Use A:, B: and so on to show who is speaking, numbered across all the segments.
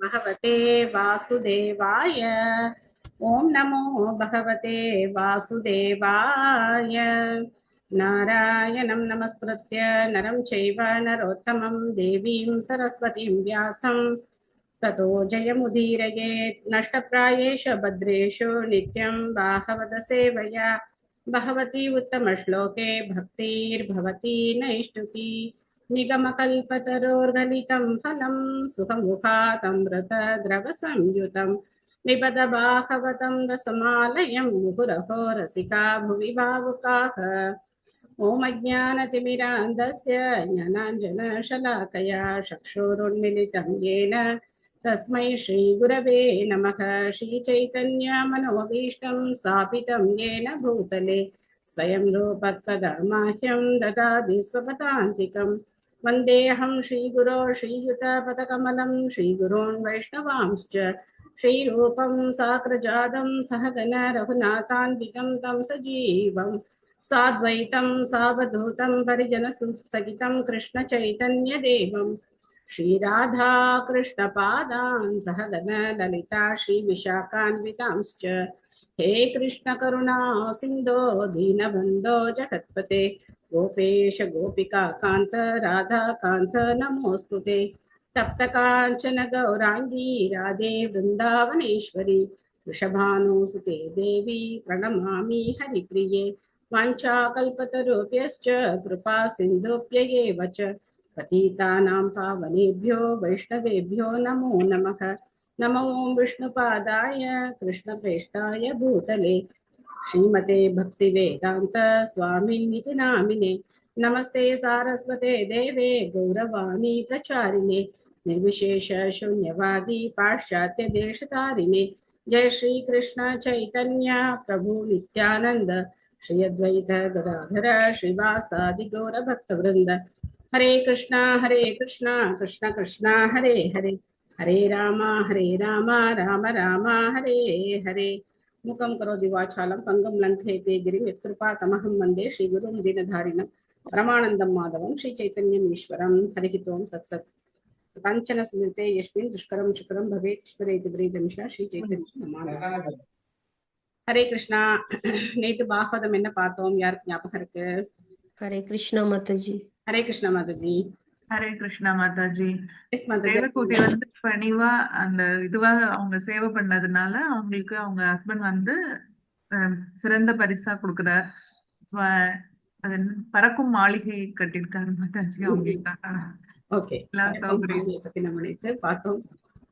A: भगवते वासुदेवाय। ॐ नमो भगवते वासुदेवाय। नारायणं नमस्कृत्य नरं चैव नरोत्तमं देवीं सरस्वतीं व्यासं ततो जयमुदीरयेत्। नष्टप्रायेषु भद्रेषु नित्यं बाहवद सेवया भगवती उत्तमश्लोके भक्तिर्भवती नैष्टुकी। निगमकल्पतरोर्गलितं फलं सुखमुखातमृतद्रवसंयुतं निबध बाहवतं रसमालयं मुहुरहो रसिका भुवि भावुकाः। ॐ अज्ञानतिमिरान्धस्य ज्ञानाञ्जनशलाकया चक्षुरुन्मिलितं येन तस्मै श्रीगुरवे नमः। श्रीचैतन्यमनोभीष्टं स्थापितं येन भूतले स्वयं रूपकदा माह्यं ददाति स्वपदान्तिकं। वन्देऽहं श्रीगुरो श्रीयुतपदकमलं श्रीगुरोन् वैष्णवांश्च श्रीरूपं साग्रजातं सहगण रघुनाथान्वितं तं सजीवं साद्वैतं सावधूतं परिजनसहितं कृष्णचैतन्यदेवं श्रीराधा कृष्णपादान् सहगण ललिता श्रीविशाखान्वितांश्च। हे कृष्ण करुणा सिन्धो दीनबन्धो जगत्पते गोपेश गोपिका कान्त राधा कान्त नमोऽस्तुते। तप्त काञ्चन गौराङ्गी राधे वृन्दावनेश्वरी वृषभानुसुते देवी प्रणमामि हरिप्रिये। वाञ्छाकल्पतरुभ्यश्च कृपा सिन्धुभ्यैव च पतितानां पावनेभ्यो वैष्णवेभ्यो नमो नमः। नमो विष्णुपादाय कृष्णप्रेष्ठाय भूतले श्रीमते भक्तिवेदान्त स्वामिनिति नामिने। नमस्ते सारस्वते देवे गौरवाणी प्रचारिणे निर्विशेष शून्यवादी पाश्चात्य देशतारिणे। जय श्री कृष्ण चैतन्य प्रभु नित्यानंद श्री अद्वैत गदाधर श्रीवासादि गौर भक्तवृंद। हरे कृष्णा कृष्ण कृष्णा हरे हरे हरे राम राम राम हरे हरे। मुखं करोति वाचालं पङ्गुं लङ्घयते गिरिं यत्कृपातमहं वन्दे श्रीगुरुं दीनधारिणं परमानन्दं माधवं श्रीचैतन्यम् ईश्वरं। हरिः ओं तत्सत्। काञ्चन स्मृते यस्मिन् दुष्करं शुकरं भवेत् ईश्वरेति प्रीतमिषा श्रीचैतन्यं नमामि। हरे कृष्णा। நேத்து பாகவதம் என்ன பார்த்தோம்? யாருக்கு ஞாபகம் இருக்கு?
B: ஹரே கிருஷ்ணா மாதாஜி.
A: ஹரே கிருஷ்ணா மாதாஜி.
C: ஹரே கிருஷ்ணா மாதாஜி.
A: எஸ் மாதாஜி.
C: தேவகூதி வந்து பணிவா அந்த இதுவா அவங்க சேவை பண்ணதுனால அவங்களுக்கு அவங்க ஹஸ்பண்ட் வந்து சிறந்த பரிசா கொடுக்குறார். அது பறக்கும் மாளிகை கட்டியிருக்காரு மாதாஜி அவங்களுக்காக.
A: ஓகே, பத்தி நம்ம நேத்து பார்த்தோம்.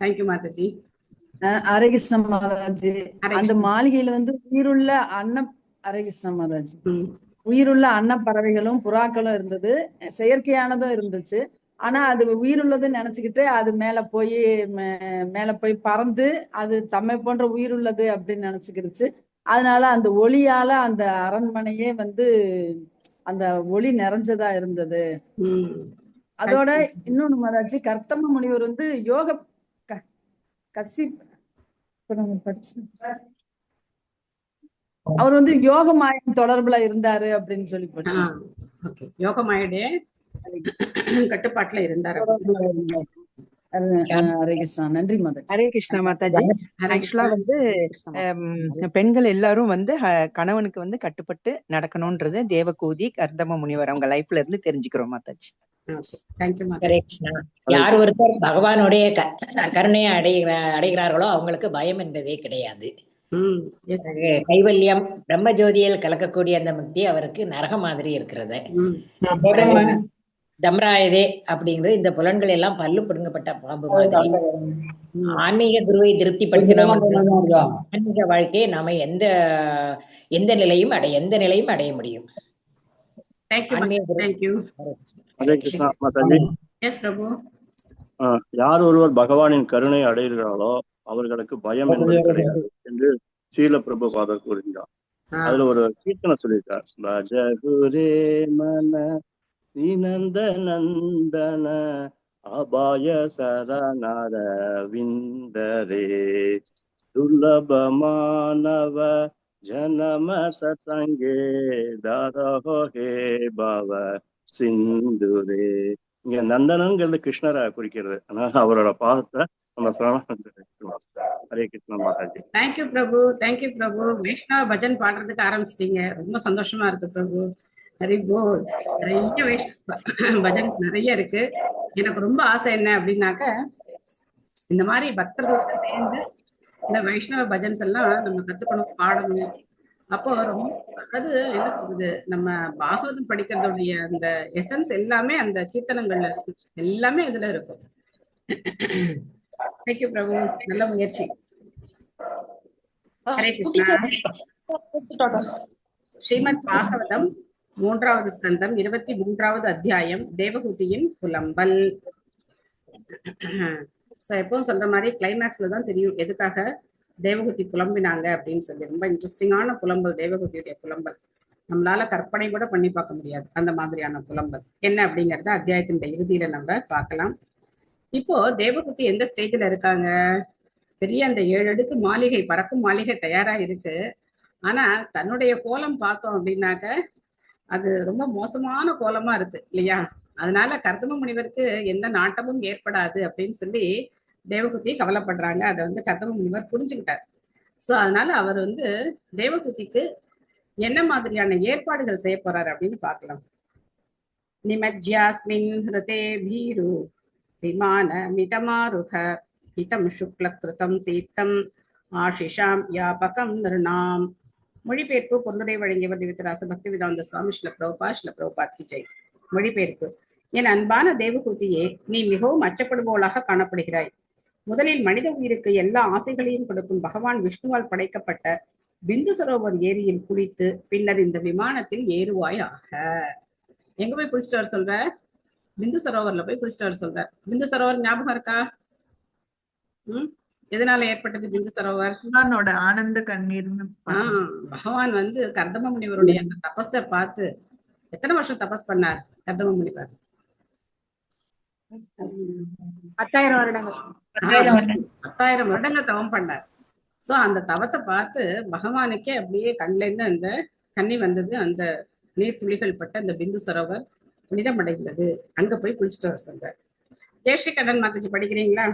A: தேங்க்யூ மாதாஜி.
D: ஹரே கிருஷ்ண மாதாஜி. அந்த மாளிகையில வந்து உயிருள்ள ஹரே கிருஷ்ண மாதாஜி, உயிருள்ள பறவைகளும் புறாக்களும் இருந்தது, செயற்கையானதும் இருந்துச்சு. ஆனா அது உயிருள்ளதுன்னு நினைச்சுக்கிட்டு அது மேல போய் பறந்து அது தம்மை போன்ற உயிருள்ளது அப்படின்னு நினைச்சுக்கிருச்சு. அதனால அந்த ஒளியால அந்த அரண்மனையே வந்து அந்த ஒளி நிறைஞ்சதா இருந்தது. அதோட இன்னொன்னு மாதாஜி, கர்த்தம முனிவர் வந்து யோக அவர் வந்து யோகமாயம் தொடர்புல இருந்தாரு அப்படின்னு சொல்லி போச்சு.
A: யோகமாயுடைய கட்டுப்பாட்டுல இருந்தாரு.
D: ஹரே கிருஷ்ணா. நன்றி மாதாஜி.
E: ஹரே கிருஷ்ணா மாதாஜி. ஆக்சுவலா வந்து பெண்கள் எல்லாரும் வந்து கணவனுக்கு வந்து கட்டுப்பட்டு நடக்கணும்ன்றது தேவகூதி கர்தம முனிவர் அவங்க லைஃப்ல இருந்து தெரிஞ்சுக்கிறோம் மாதாஜி.
F: ஹரே கிருஷ்ணா. யார் ஒருத்தர் பகவானுடைய கருணையை அடைகிறார்களோ அவங்களுக்கு பயம் என்பதே கிடையாது. கைவல்யம் பிரம்மஜோதியில் கலக்கக்கூடிய அந்த முக்தி அவருக்கு நரக மாதிரி இருக்கிறது. தம்ராயதே அப்படிங்கிறது இந்த புலன்கள் எல்லாம் பல்லு பிடுங்கப்பட்ட பாம்பு மாதிரி. ஆன்மீக குருவை திருப்திப்படுத்தினோம் ஆன்மீக வாழ்க்கையை நாம எந்த நிலையும் அடைய முடியும்.
G: யார் ஒருவர் பகவானின் கருணை அடைகிறார்களோ அவர்களுக்கு பயம் என்பது கிடையாது என்று ஸ்ரீல பிரபுபாதர் கூறுகிறார். அதுல ஒரு கீர்த்தனை சொல்லியிருக்கார். பஜகுரே மன நினந்த நந்தன அபாய சரணர விந்தரே துர்லபமானவ ஜனம சத்சங்கே தாரஹோ ஹே பவ சிந்துரே. இங்க நந்தனங்கிறது கிருஷ்ணரை குறிக்கிறது. ஆனா அவரோட பாதத்தை நமஸ்காரம். ஹரே கிருஷ்ணா மாதாஜி.
A: தேங்க்யூ பிரபு, தேங்க்யூ பிரபு. வைஷ்ணவ பஜன் பாடுறதுக்கு ஆரம்பிச்சிட்டீங்க, ரொம்ப சந்தோஷமா இருக்கு பிரபு. Very good. நிறைய வைஷ்ணவ பஜன்ஸ் நிறைய இருக்கு. எனக்கு ரொம்ப ஆசை என்ன அப்படின்னாக்க, இந்த மாதிரி பக்தர்களோட சேர்ந்து இந்த வைஷ்ணவ பஜன்ஸ் எல்லாம் நம்ம கத்துக்கணும், பாடணும். அப்போ ரொம்ப, அதாவது என்ன சொல்றது, நம்ம பாகவதம் படிக்கிறதுடைய அந்த எசன்ஸ் எல்லாமே அந்த கீர்த்தனங்கள்ல இருக்கு, எல்லாமே இதுல இருக்கும். தேங்க்யூ பிரபு, நல்ல முயற்சி. ஹரே கிருஷ்ணா. ஸ்ரீமத் பாகவதம் 3வது ஸ்கந்தம் 23வது அத்தியாயம் தேவகூதியின் புலம்பல். எப்பவும் சொல்ற மாதிரி கிளைமேக்ஸ்ல தான் தெரியும் எதுக்காக தேவகூதி புலம்பினாங்க அப்படின்னு சொல்லி. ரொம்ப இன்ட்ரெஸ்டிங்கான புலம்பல் தேவகூதியுடைய புலம்பல். நம்மளால கற்பனை கூட பண்ணி பார்க்க முடியாது அந்த மாதிரியான புலம்பல் என்ன அப்படிங்கறத அத்தியாயத்தினுடைய இறுதியில நம்ம பார்க்கலாம். இப்போ தேவகூதி எந்த ஸ்டேஜ்ல இருக்காங்க? பெரிய அந்த 7 அடுக்கு மாளிகை, பறக்கும் மாளிகை தயாரா இருக்கு. ஆனா தன்னுடைய கோலம் பார்த்தோம் அப்படின்னாக்க அது ரொம்ப மோசமான கோலமா இருக்கு இல்லையா? அதனால கர்தம முனிவருக்கு எந்த நாட்டமும் ஏற்படாது அப்படின்னு சொல்லி தேவகூதி கவலைப்படுறாங்க. அதை கர்தம முனிவர் புரிஞ்சுக்கிட்டார். சோ அதனால அவர் தேவகூதிக்கு என்ன மாதிரியான ஏற்பாடுகள் செய்ய போறாரு அப்படின்னு பார்க்கலாம். நிமஜ்யாஸ்மின் ஹிருதே பீரு விமான மிதமாருக இதம் சுக்ல கிருதம் தீர்த்தம் ஆஷிஷாம் யாபகம் நிர்ணாம். மொழிபெயர்ப்பு பொருளுரை வழங்கியவர் திவித்தராச பக்தி வேதாந்த சுவாமி ஸ்ரீல பிரபுபாத் கி ஜெய். மொழிபெயர்ப்பு. என் அன்பான தேவகூதியே, நீ மிகவும் அச்சப்படுபவளாக காணப்படுகிறாய். முதலில் மனித உயிருக்கு எல்லா ஆசைகளையும் கொடுக்கும் பகவான் விஷ்ணுவால் படைக்கப்பட்ட பிந்து சரோவர் ஏரியில் குளித்து பின்னர் இந்த விமானத்தில் ஏறுவாய் ஆக. எங்க போய் குளிச்சுட்டு வர சொல்ற? பிந்து சரோவர்ல போய் குளிச்சுட்டு வர சொல்ற. பிந்து சரோவர் ஞாபகம் இருக்கா? எதனால ஏற்பட்டது பிந்து சரோவர்?
C: பகவானோட ஆனந்த கண்ணீர்னு.
A: பகவான் கர்தம முனிவருடைய அந்த தபஸை பார்த்து எத்தனை வருஷம் தபஸ் பண்ணார் கர்தம முனிவர்?
B: 10,000 வருடங்கள்.
A: 10,000 வருடங்கள் தவம் பண்ணார். சோ அந்த தவத்தை பார்த்து பகவானுக்கே அப்படியே கண்ல இருந்து அந்த கண்ணி வந்தது. அந்த நீர் துளிகள் பட்ட அந்த பிந்து சரோவர் புனிதமடைந்தது. அங்க போய் குளிச்சுட்டு வர சொல்றார். ஜெயஸ்ரீ கண்ணன் மாதாஜி படிக்கிறீங்களா?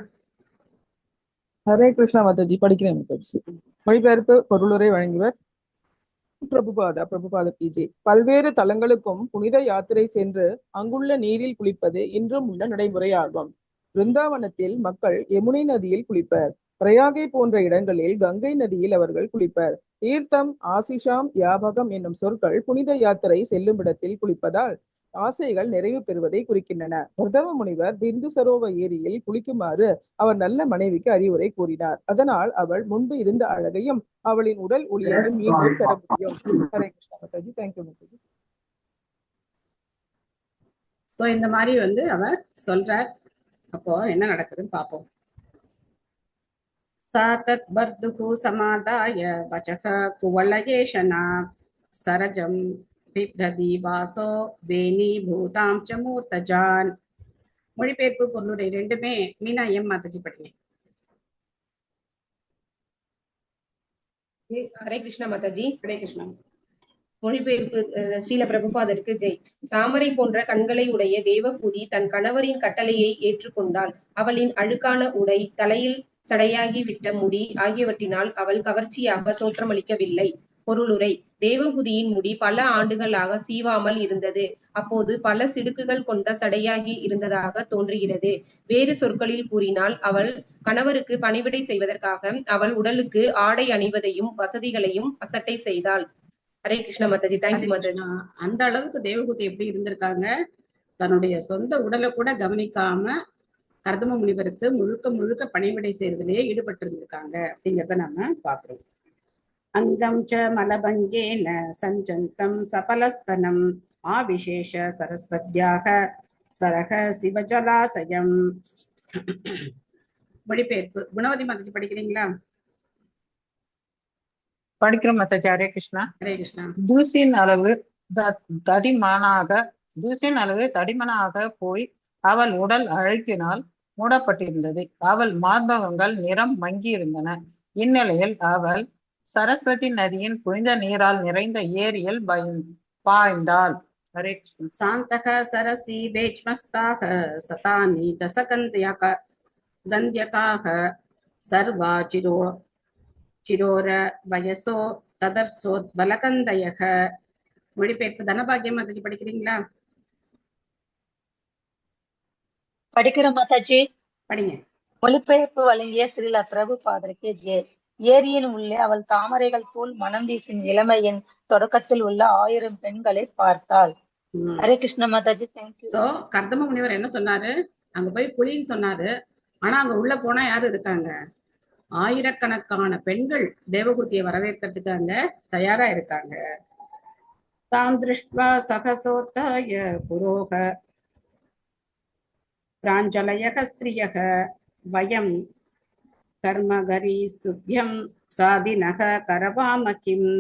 H: ஹரே கிருஷ்ணா மாதாஜி, படிக்கிறேன் மாதாஜி. மொழிபெயர்ப்பு பொருளுரை வழங்கியவர் பிரபுபாத பிஜே. பல்வேறு தலங்களுக்கும் புனித யாத்திரை சென்று அங்குள்ள நீரில் குளிப்பது இன்றும் உள்ள நடைமுறையாகும். பிருந்தாவனத்தில் மக்கள் யமுனை நதியில் குளிப்பர். பிரயாகை போன்ற இடங்களில் கங்கை நதியில் அவர்கள் குளிப்பர். தீர்த்தம், ஆசிஷாம், யாபகம் என்னும் சொற்கள் புனித யாத்திரை செல்லும் இடத்தில் குளிப்பதால் ஆசைகள் நிறைவு பெறுவதை குறிக்கின்றன. கர்தம முனிவர் பிந்து சரோவர் ஏரியில் குளிக்குமாறு அவர் நல்ல மனைவிக்கு அறிவுரை கூறினார். அதனால் அவள் முன்பு இருந்த அழகையும் அவளின் உடல் ஒளியையும் மீண்டும் பெற முடியும். ஹரே கிருஷ்ணா மாதாஜி. தேங்க்யூ மாதாஜி.
A: சோ இந்த மாதிரி அவர் சொல்றார். அப்போ என்ன நடக்குதுன்னு பார்ப்போம். சாதத் பர்துகு சமாதாய வசக குவலயேஷனா சரஜம் பிப்ரதி வாசோ வேணி பூதாம் ச மூர்த்தஜான். மொழிபெயர்ப்பு பொருளுரை ரெண்டுமே மீனா எம் மாதாஜி படிங்க.
I: ஹரே கிருஷ்ணா மாதாஜி.
A: ஹரே கிருஷ்ணா.
I: மொழிபெயர்ப்பு ஸ்ரீல பிரபுபாதருக்கு ஜெய். தாமரை போன்ற கண்களை உடைய தேவகூதி தன் கணவரின் கட்டளையை ஏற்றுக்கொண்டாள். அவளின் அழுக்கான உடை, தலையில் சடையாகி விட்ட முடி ஆகியவற்றினால் அவள் கவர்ச்சியாக தோற்றமளிக்கவில்லை. பொருளுரை. தேவகூதியின் முடி பல ஆண்டுகளாக சீவாமல் இருந்தது. அப்போது பல சிடுக்குகள் கொண்ட சடையாகி இருந்ததாக தோன்றுகிறது. வேறு சொற்களில் கூறினால், அவள் கணவருக்கு பணிவிடை செய்வதற்காக அவள் உடலுக்கு ஆடை அணிவதையும் வசதிகளையும் அசட்டை செய்தாள். ஹரே கிருஷ்ண மாதாஜி. தேங்க்யூ மாதாஜி.
A: அந்த அளவுக்கு தேவகூதி எப்படி இருந்திருக்காங்க? தன்னுடைய சொந்த உடலை கூட கவனிக்காம கர்தம முனிவருக்கு முழுக்க பணிவிடை செய்வதிலேயே ஈடுபட்டு இருந்திருக்காங்க அப்படிங்கிறத நம்ம பாக்குறோம். அங்கம் ச மலபங்கேன சஞ்சந்தம் சபலஸ்தனம் ஆவிசேஷ சரஸ்வத்யாக சரக சிவஜலாசயம். மொழிபெயர்ப்பு குணவதி மாதாஜி படிக்கிறீங்களா?
J: படிக்கிறோம் மாதாஜி. ஹரே கிருஷ்ணா.
A: ஹரே கிருஷ்ணா.
J: தூசின் அளவு தடிமனாக போய் அவள் உடல் அழுக்கினால் மூடப்பட்டிருந்தது. அவள் மார்பகங்கள் நிறம் மங்கி இருந்தன. இந்நிலையில் அவள் சரஸ்வதி நதியின் புனித நீரால் நிறைந்த ஏரியில் பாய்ந்தாள். ஹரே கிருஷ்ணா.
A: சாந்தக சரசி வேச்மஸ்தாக சதானி தசகந்தயக கந்தியகாக சர்வா சிரோர வயசோ ததர்சோத் பலகந்தயக. மொழிபெயர்ப்பு தனபாகியம் மாதாஜி படிக்கிறீங்களா?
K: படிக்கிறோம் மாதாஜி.
A: படிங்க.
K: மொழிபெயர்ப்பு வழங்கிய ஸ்ரீல பிரபுபாதருக்கு ஜெய். ஏரியின் உள்ளே அவள் தாமரைகள் போல் மனம் வீசும் இளமையின் தொடக்கத்தில் உள்ள 1000 பெண்களை பார்த்தாள். ஹரே கிருஷ்ண மாதாஜி. தேங்க்யூ.
A: சோ கர்தம முனிவர் என்ன சொன்னாரு? அங்க போய் குளின்னு சொன்னாரு. ஆனா அங்க உள்ள போனா யாரு இருக்காங்க? ஆயிரக்கணக்கான பெண்கள் தேவகூதியை வரவேற்கிறதுக்கு அங்க தயாரா இருக்காங்க. தாம் திருஷ்ட்வா சகசோத்தாய புரோக பிராஞ்சலயக ஸ்திரியக வயம் கர்மகரி ஸ்துப்யம் சாதிநக கரவாமகிம்.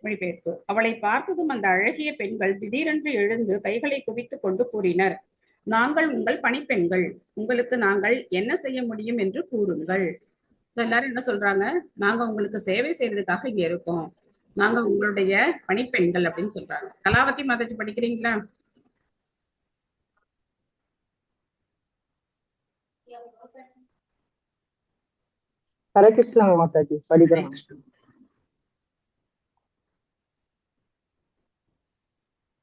A: மொழிபெயர்ப்பு. அவளை பார்த்ததும் அந்த அழகிய பெண்கள் திடீரென்று எழுந்து கைகளை குவித்துக் கொண்டு கூறினர், நாங்கள் உங்கள் பணிப்பெண்கள், உங்களுக்கு நாங்கள் என்ன செய்ய முடியும் என்று கூறுங்கள். எல்லாரும் என்ன சொல்றாங்க? நாங்க உங்களுக்கு சேவை செய்யறதுக்காக இங்க இருக்கோம், நாங்க உங்களுடைய பணிப்பெண்கள் அப்படின்னு சொல்றாங்க. கலாவதி மாதாஜி படிக்கிறீங்களா?
E: ஹரே கிருஷ்ணா மாதாஜி படிக்கிறேன்.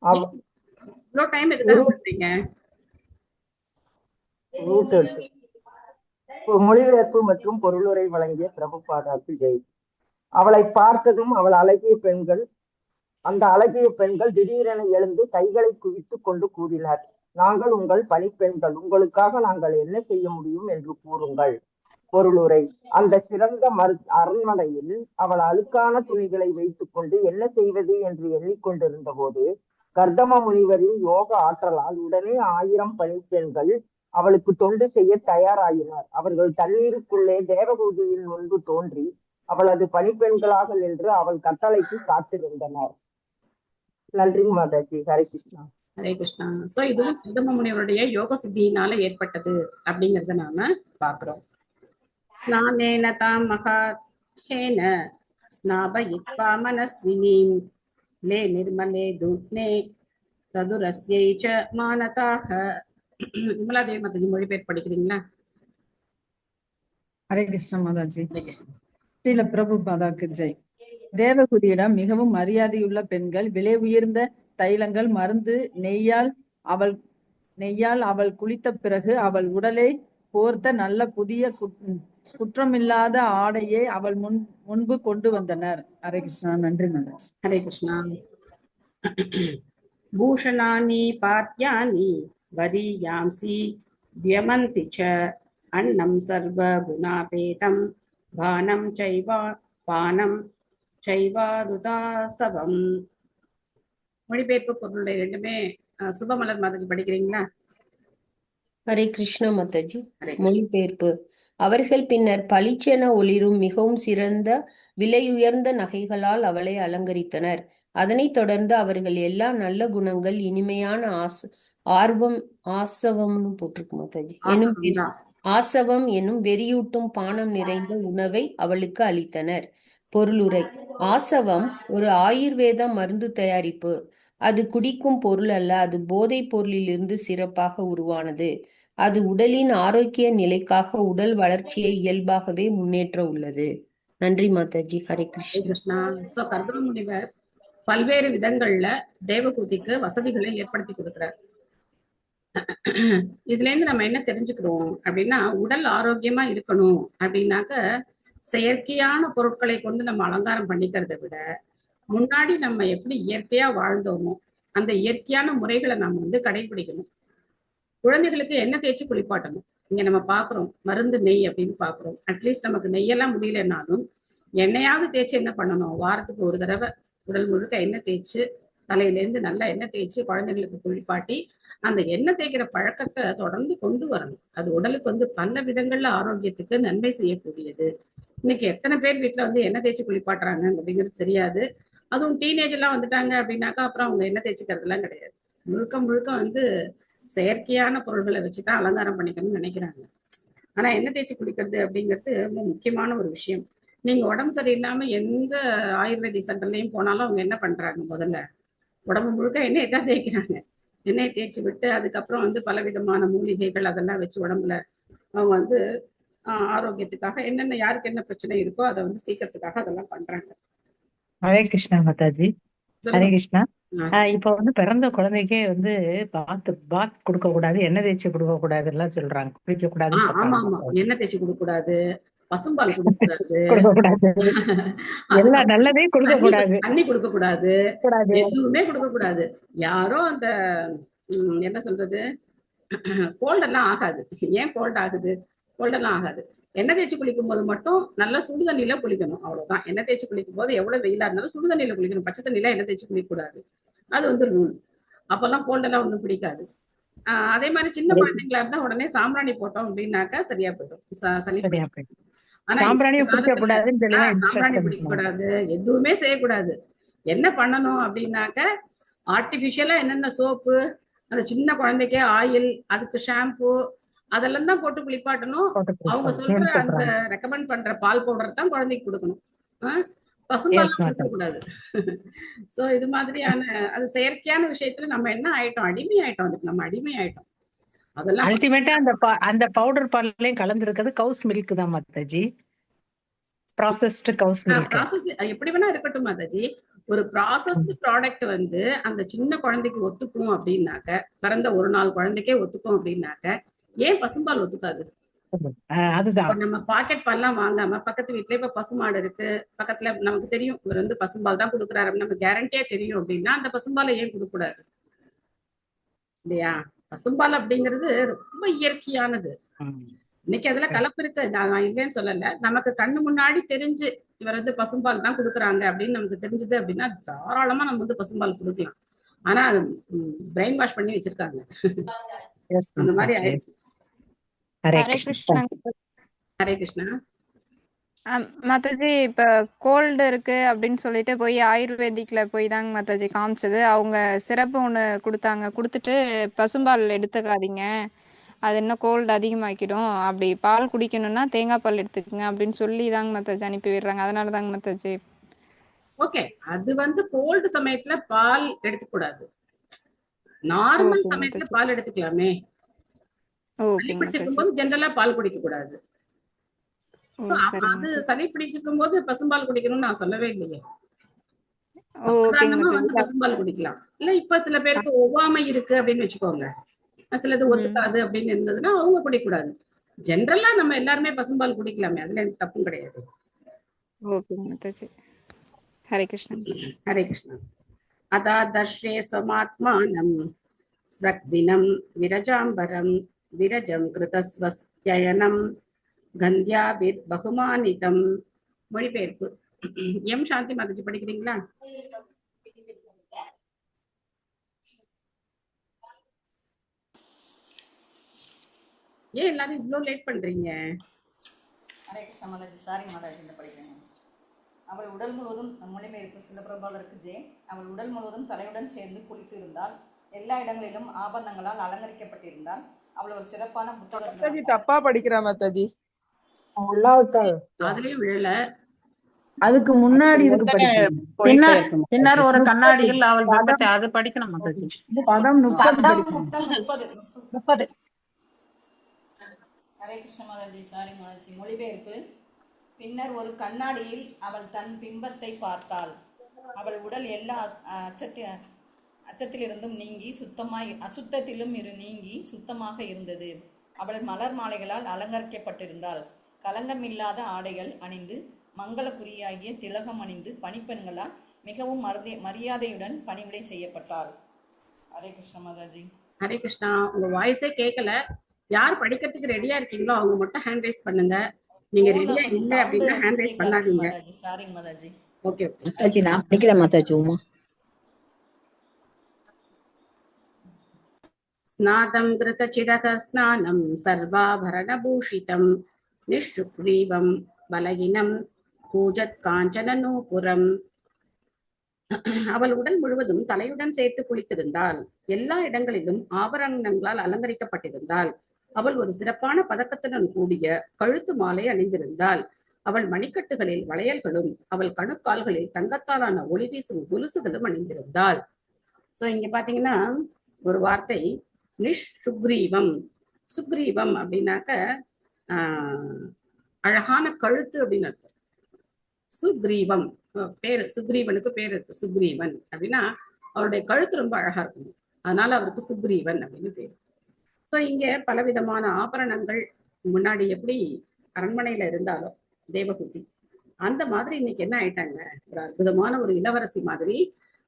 A: இவ்வளவு டைம் எதுக்காக பண்றீங்க?
E: மொழிபெயர்ப்பு மற்றும் பொருளுரை வழங்கிய பிரபுபாதாக்கு ஜெய். அவளை பார்த்ததும் அந்த அழகிய பெண்கள் திடீரென எழுந்து கைகளை குவித்து கொண்டு கூறினர், நாங்கள் உங்கள் பணிப்பெண்கள், உங்களுக்காக நாங்கள் என்ன செய்ய முடியும் என்று கூறுங்கள். பொருளுரை. அந்த சிறந்த அரண்மனையில் அவள் அழுக்கான துணிகளை வைத்துக் கொண்டு என்ன செய்வது என்று எண்ணிக்கொண்டிருந்த போது கர்தம முனிவரின் யோக ஆற்றலால் உடனே 1000 பணிப்பெண்கள் அவளுக்கு தொண்டு செய்ய தயாராயினர். அவர்கள் தண்ணீருக்குள்ளே தேவகூதியின் முன்பு தோன்றி அவளது பணிப்பெண்களாக நின்று அவள் கட்டளைக்கு காத்திருந்தனர். நன்றி மாதாஜி. ஹரே கிருஷ்ணா.
A: ஹரே கிருஷ்ணா. சோ இதுவும் கர்தம முனிவருடைய யோக சித்தியினால ஏற்பட்டது அப்படிங்கறத நாம பாக்குறோம். ஸ்நானேன தாம் மகாஹேன ஸ்நாபயித்வா மனஸ்வினீம் லே நிர்மலே துக்னே ததுரஸ்யை ச மானதாக. விமலா தேவி மாதாஜி மொழிபெயர்ப்பு படிக்கிறீங்களா?
D: ஹரே கிருஷ்ண மாதாஜி. ஸ்ரீல பிரபுபாதாக்கு ஜெய். தேவகுதியிடம் மிகவும் மரியாதையுள்ள பெண்கள் விலை உயர்ந்த தைலங்கள், மருந்து, நெய்யால் அவள் குளித்த பிறகு அவள் உடலை போர்த்த நல்ல புதிய குற்றமில்லாத ஆடையை அவள் முன்பு கொண்டு வந்தனர். ஹரே கிருஷ்ணா. நன்றி மாதாஜி.
A: ஹரே கிருஷ்ணா. பூஷணானி பாத்யானி வரியாம்சி த்யமந்தி ச அன்னம் சர்வ குணாபேதம் பானம் பானம் சைவாருதாசவம். மொழிபெயர்ப்பு பொருளுடைய ரெண்டுமே சுபமலர் மாதாஜி படிக்கிறீங்களா?
L: ஹரே கிருஷ்ண மாதாஜி. மொழிபெயர்ப்பு. அவர்கள் பின்னர் பளிச்சென ஒளிரும் மிகவும் சிறந்த விலையுயர்ந்த நகைகளால் அவளை அலங்கரித்தனர். அதனைத் தொடர்ந்து அவர்கள் எல்லா நல்ல குணங்கள், இனிமையான ஆசவம்னு போட்டிருக்கு மாதாஜி, ஆசவம் எனும் வெறியூட்டும் பானம் நிறைந்த உணவை அவளுக்கு அளித்தனர். பொருளுரை. ஆசவம் ஒரு ஆயுர்வேத மருந்து தயாரிப்பு. அது குடிக்கும் பொருள் அல்ல, அது போதைப் பொருளிலிருந்து சிறப்பாக உருவானது. அது உடலின் ஆரோக்கிய நிலைக்காக உடல் வளர்ச்சியை இயல்பாகவே முன்னேற்ற உள்ளது. நன்றி மாதாஜி. ஹரே
A: கிருஷ்ணா. சோ கர்தம முனிவர் பல்வேறு விதங்கள்ல தேவகூதிக்கு வசதிகளை ஏற்படுத்தி கொடுக்கிறார். இதுல இருந்து நம்ம என்ன தெரிஞ்சுக்கிறோம் அப்படின்னா, உடல் ஆரோக்கியமா இருக்கணும் அப்படின்னாக்க செயற்கையான பொருட்களை கொண்டு நம்ம அலங்காரம் பண்ணிக்கிறத விட முன்னாடி நம்ம எப்படி இயற்கையா வாழ்ந்தோமோ அந்த இயற்கையான முறைகளை நம்ம கடைபிடிக்கணும். குழந்தைகளுக்கு எண்ணெய் தேய்ச்சி குளிப்பாட்டணும். இங்க நம்ம பாக்குறோம் மருந்து நெய் அப்படின்னு பாக்குறோம். அட்லீஸ்ட் நமக்கு நெய்யெல்லாம் முடியலன்னாலும் எண்ணெயாவது தேய்ச்சி என்ன பண்ணணும், வாரத்துக்கு ஒரு தடவை உடல் முழுக்க எண்ணெய் தேய்ச்சி தலையிலேருந்து நல்லா எண்ணெய் தேய்ச்சி குழந்தைகளுக்கு குளிப்பாட்டி அந்த எண்ணெய் தேய்க்கிற பழக்கத்தை தொடர்ந்து கொண்டு வரணும். அது உடலுக்கு பல விதங்கள்ல ஆரோக்கியத்துக்கு நன்மை செய்யக்கூடியது. இன்னைக்கு எத்தனை பேர் வீட்டுல எண்ணெய் தேய்ச்சி குளிப்பாட்டுறாங்க அப்படிங்கிறது தெரியாது. அதுவும் டீனேஜ் எல்லாம் வந்துட்டாங்க அப்படின்னாக்கா அப்புறம் அவங்க எண்ணெய் தேய்ச்சிக்கிறது எல்லாம் கிடையாது. முழுக்க முழுக்க செயற்கையான பொருள்களை வச்சுதான் அலங்காரம் பண்ணிக்கணும்னு நினைக்கிறாங்க. ஆனா எண்ணெய் தேய்ச்சி குளிக்கிறது அப்படிங்கிறது ரொம்ப முக்கியமான ஒரு விஷயம். நீங்க உடம்பு சரியில்லாம எந்த ஆயுர்வேதிக் சென்டர்லயும் போனாலும் அவங்க என்ன பண்றாங்க, முதல்ல உடம்பு முழுக்க எண்ணெயை தான் தேய்க்கிறாங்க. எண்ணெயை தேய்ச்சி விட்டு அதுக்கப்புறம் பல விதமான மூலிகைகள் அதெல்லாம் வச்சு உடம்புல அவங்க வந்து ஆரோக்கியத்துக்காக என்னென்ன யாருக்கு என்ன பிரச்சனை இருக்கோ அதை வந்து தீர்க்கறதுக்காக அதெல்லாம் பண்றாங்க.
M: ஹரே கிருஷ்ணா மாதாஜி. ஹரே
A: சொல்லுங்க.
M: கிருஷ்ணா. இப்ப வந்து பிறந்த குழந்தைக்கே வந்து பாத் கொடுக்க கூடாது, எண்ணெய் தேய்ச்சி கொடுக்க கூடாது எல்லாம் சொல்றாங்க, குளிக்க கூடாதுன்னு
A: ஆமா
M: சொல்றாங்க.
A: ஆமா, எண்ணெய் தேய்ச்சி கொடுக்க கூடாது, பசும்பால் கொடுக்க கூடாது,
M: கொடுக்க கூடாது, எல்லா நல்லதையும் கொடுக்க கூடாது,
A: தண்ணி கொடுக்க கூடாது,
M: கூடாது.
A: எதுவுமே கொடுக்க கூடாது. யாரோ அந்த என்ன சொல்றது, கோல்ட் எல்லாம் ஆகாது. ஏன் கோல்ட் ஆகுது? கோல்ட் எல்லாம் ஆகாது. எண்ணெய் தேய்ச்சி குளிக்கும் போது மட்டும் நல்லா சுடு தண்ணியில குளிக்கணும், அவ்வளவுதான். எண்ணெய் தேய்ச்சி குளிக்கும் போது எவ்வளவு வெயிலா இருந்தாலும் சுடு தண்ணியில குளிக்கணும், பச்சை தண்ணியில எண்ணெய் தேய்ச்சி குளிக்க கூடாது. அது வந்து ரூல். அப்பெல்லாம் கோல்ட் எல்லாம் ஒண்ணும் பிடிக்காது. அதே மாதிரி சின்ன குழந்தைங்களா இருந்தா உடனே சாம்பிராணி போட்டோம் அப்படின்னாக்கா சரியா போயிடும், சளி போயிடும். ஆனா
M: சாம்பிராணியும் குடிக்க கூடாதுன்னு சொல்லி தான்
A: சாம்பிராணி
M: instruction
A: குடிக்க கூடாது, எதுவுமே செய்யக்கூடாது. என்ன பண்ணணும் அப்படின்னாக்க, ஆர்டிபிஷியலா என்னென்ன சோப்பு, அந்த சின்ன குழந்தைக்கே ஆயில், அதுக்கு ஷாம்பு, அதெல்லாம் தான் போட்டு குளிப்பாட்டணும். அவங்க சொல்ற அந்த ரெக்கமெண்ட் பண்ற பால் பவுடர் தான் குழந்தைக்கு கொடுக்கணும், பசும்பால் கொடுக்க கூடாது. சோ இது மாதிரியான அது செயற்கையான விஷயத்துல நம்ம என்ன ஆயிட்டோம், அடிமை ஆயிட்டோம், அதுக்கு நம்ம அடிமை ஆயிட்டோம். அதெல்லாம்
M: அல்டிமேட்டா அந்த பவுடர் பால்லையும் கலந்துருக்கிறது கவுஸ் மில்க் தான் மாதாஜி, ப்ராசஸ்டு கவுஸ் மில்க்.
A: எப்படி வேணா இருக்கட்டும் மாதாஜி, ஒரு ப்ராசஸ்டு ப்ராடக்ட் வந்து அந்த சின்ன குழந்தைக்கு ஒத்துக்கும் அப்படின்னாக்க, பிறந்த ஒரு நாள் குழந்தைக்கே ஒத்துக்கும் அப்படின்னாக்க, ஏன் பசும்பால் ஒத்துக்காது?
M: அதுதான்
A: நம்ம பாக்கெட் பால்லாம் வாங்காம பக்கத்து வீட்டுல இப்ப பசுமாடு இருக்கு, பக்கத்துல நமக்கு தெரியும் இவர் வந்து பசும்பால் தான் கொடுக்குறாரு அப்படின்னு நம்ம கேரண்டியா தெரியும் அப்படின்னா அந்த பசும்பாலை ஏன் கொடுக்க கூடாது இல்லையா? பசும்பால் அப்படிங்கிறது ரொம்ப இயற்கையானது. இன்னைக்கு அதுல கலப்பு இருக்கு, நான் இல்லைன்னு சொல்லல. நமக்கு கண்ணு முன்னாடி தெரிஞ்சு இவர் வந்து பசும்பால் தான் கொடுக்குறாங்க அப்படின்னு நமக்கு தெரிஞ்சது அப்படின்னா தாராளமா நம்ம வந்து பசும்பால் கொடுக்கலாம். ஆனா அது பிரெயின் வாஷ் பண்ணி வச்சிருக்காங்க, அந்த மாதிரி ஆயிடுச்சு.
B: ஹரே கிருஷ்ணா.
A: ஹரே கிருஷ்ணா.
B: மாதாஜி, இப்ப கோல்டு இருக்கு அப்படின்னு சொல்லிட்டு போய் ஆயுர்வேதிக்ல போய் தாங்க மாதாஜி காமிச்சது. அவங்க சிறப்பு ஒண்ணு கொடுத்தாங்க, கொடுத்துட்டு பசும்பால் எடுத்துக்காதீங்க, அது என்ன கோல்டு அதிகமாக்கிடும், அப்படி பால் குடிக்கணும்னா தேங்காய் பால் எடுத்துக்கங்க அப்படின்னு சொல்லி தாங்க மாதாஜி அனுப்பி விடுறாங்க. அதனால தாங்க மாதாஜி.
A: ஓகே, அது வந்து கோல்டு சமயத்துல பால் எடுத்துக்கூடாது, நார்மல் சமயத்துல பால் எடுத்துக்கலாமே. சளி பிடிச்சிருக்கும் போது ஜென்ரலா பால் குடிக்க கூடாது. அது சளி பிடிச்சிருக்கும் போது பசும்பால் குடிக்கணும்னு நான் சொல்லவே இல்லையே. சாதாரணமா வந்து பசும்பால் குடிக்கலாம். இல்ல இப்ப சில பேருக்கு ஒவ்வாமை இருக்கு அப்படின்னு வச்சுக்கோங்க, சிலது ஒத்துக்காது அப்படின்னு இருந்ததுன்னா அவங்க குடிக்கூடாது. ஜென்ரலா நம்ம எல்லாருமே பசும்பால் குடிக்கலாமே, அதுல எந்த தப்பும் கிடையாது.
B: ஹரே கிருஷ்ணா.
A: ஹரே கிருஷ்ணா. அதா தர்ஷே ஸ்வமாத்மானம் ஸ்வக்தினம் விரஜாம்பரம் விரஜம் கிருதஸ்வஸ்யயனம் கந்தியாபிர் பகுமானிதம். மொழிபெயர்ப்பு எம் சாந்தி மாதாஜி படிக்கிறீங்களா? ஏன் எல்லாரும் இவ்வளவு லேட் பண்றீங்க?
N: ஹரே கிருஷ்ணா மாதாஜி. சாரி மாதாஜி, இந்த படிக்கிறேன். அவள் உடல் முழுவதும், மொழிபெயர்ப்பு சிலப்பிரபாதருக்கு ஜே. அவள் உடல் முழுவதும் தலையுடன் சேர்ந்து குளித்து இருந்தால், எல்லா இடங்களிலும் ஆபரணங்களால் அலங்கரிக்கப்பட்டிருந்தால், அவள் ஒரு சிறப்பான புத்தகத்தை
H: தப்பா படிக்கிறா மாதாஜி.
A: அதுலயும் விழல,
D: அதுக்கு முன்னாடி இதுக்கு படிக்கணும்.
J: பின்னர் ஒரு கண்ணாடியில் அவள் பிம்பத்தை, அது படிக்கணும் மாதாஜி.
D: பதம் 30.
N: ஹரே கிருஷ்ண மாதாஜி. சாரி மாதாஜி. மொழிபெயர்ப்பு பின்னர் ஒரு கண்ணாடியில் அவள் தன் பிம்பத்தை பார்த்தாள். அவள் உடல் எல்லா அச்சத்திலிருந்தும் நீங்கி அசுத்தத்திலும் நீங்கி சுத்தமாக இருந்தது. அவள் மலர் மாலைகளால் அலங்கரிக்கப்பட்டிருந்தாள். களங்கமில்லாத ஆடைகள் அணிந்து மங்களபுரியாகிய திலகம் அணிந்து பணிப்பெண்களால் மிகவும் மரியாதையுடன் பணிவிடை செய்யப்பட்டாள். ஹரே கிருஷ்ண மாதாஜி.
A: ஹரே கிருஷ்ணா. உங்க வாய்ஸே கேட்கல. யார் படிக்கிறதுக்கு ரெடியா இருக்கீங்களோ அவங்க மட்டும் ஹேண்ட் ரைஸ் பண்ணுங்க. நீங்க ரெடியா இல்ல அப்படின்னா ஹேண்ட் ரைஸ் பண்ணாதீங்க.
N: சாரி மாதாஜி.
A: ஓகே
O: மாதாஜி, நான் படிக்கிறேன் மாதாஜி. உமா
A: ஸ்நாதம் கிருதசிரக ஸ்நானம் சர்வாபரணபூஷிதம் நிஷ்சுக்ரீவம் பலகினம் பூஜத் காஞ்சன நூபுரம். அவள் உடல் முழுவதும் தலையுடன் சேர்த்து குளித்திருந்தாள். எல்லா இடங்களிலும் ஆபரணங்களால் அலங்கரிக்கப்பட்டிருந்தாள். அவள் ஒரு சிறப்பான பதக்கத்துடன் கூடிய கழுத்து மாலை அணிந்திருந்தாள். அவள் மணிக்கட்டுகளில் வளையல்களும் அவள் கணுக்கால்களில் தங்கத்தாலான ஒளி வீசும் கொலுசுகளும் அணிந்திருந்தாள். சோ இங்க பாத்தீங்கன்னா ஒரு வார்த்தை நிஷ் சுக்ரீவம். சுக்ரீவம் அப்படின்னாக்க அழகான கழுத்து அப்படின்னு அர்த்தம். சுக்ரீவம் பேரு, சுக்ரீவனுக்கு பேர் இருக்கு, சுக்ரீவன் அப்படின்னா அவருடைய கழுத்து ரொம்ப அழகா இருக்கணும், அதனால அவருக்கு சுக்ரீவன் அப்படின்னு பேரு. ஸோ இங்க பலவிதமான ஆபரணங்கள் முன்னாடி எப்படி அரண்மனையில இருந்தாலும் தேவகுதி, அந்த மாதிரி இன்னைக்கு என்ன ஆயிட்டாங்க, ஒரு அற்புதமான ஒரு இளவரசி மாதிரி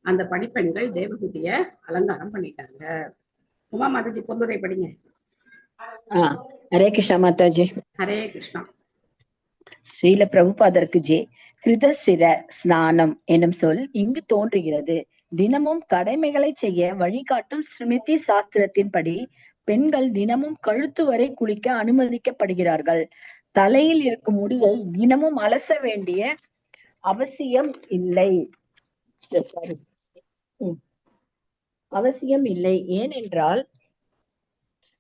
A: அந்த பணிப்பெண்கள் தேவகுதிய அலங்காரம் பண்ணிட்டாங்க. உமா மாதாஜி பொருளுரை படிங்க.
O: ஹரே கிருஷ்ணா மாதாஜி.
A: ஹரே கிருஷ்ணா.
O: ஸ்ரீல பிரபுபாதருக்கு ஜே. கிருதசிர ஸ்நானம் எனும் சொல் இங்கு தோன்றுகிறது. தினமும் கடமைகளை செய்ய வழிகாட்டும் ஸ்மிருதி சாஸ்திரத்தின்படி பெண்கள் தினமும் கழுத்து வரை குளிக்க அனுமதிக்கப்படுகிறார்கள். தலையில் இருக்கும் முடியை தினமும் அலச வேண்டிய அவசியம் இல்லை. ஏனென்றால்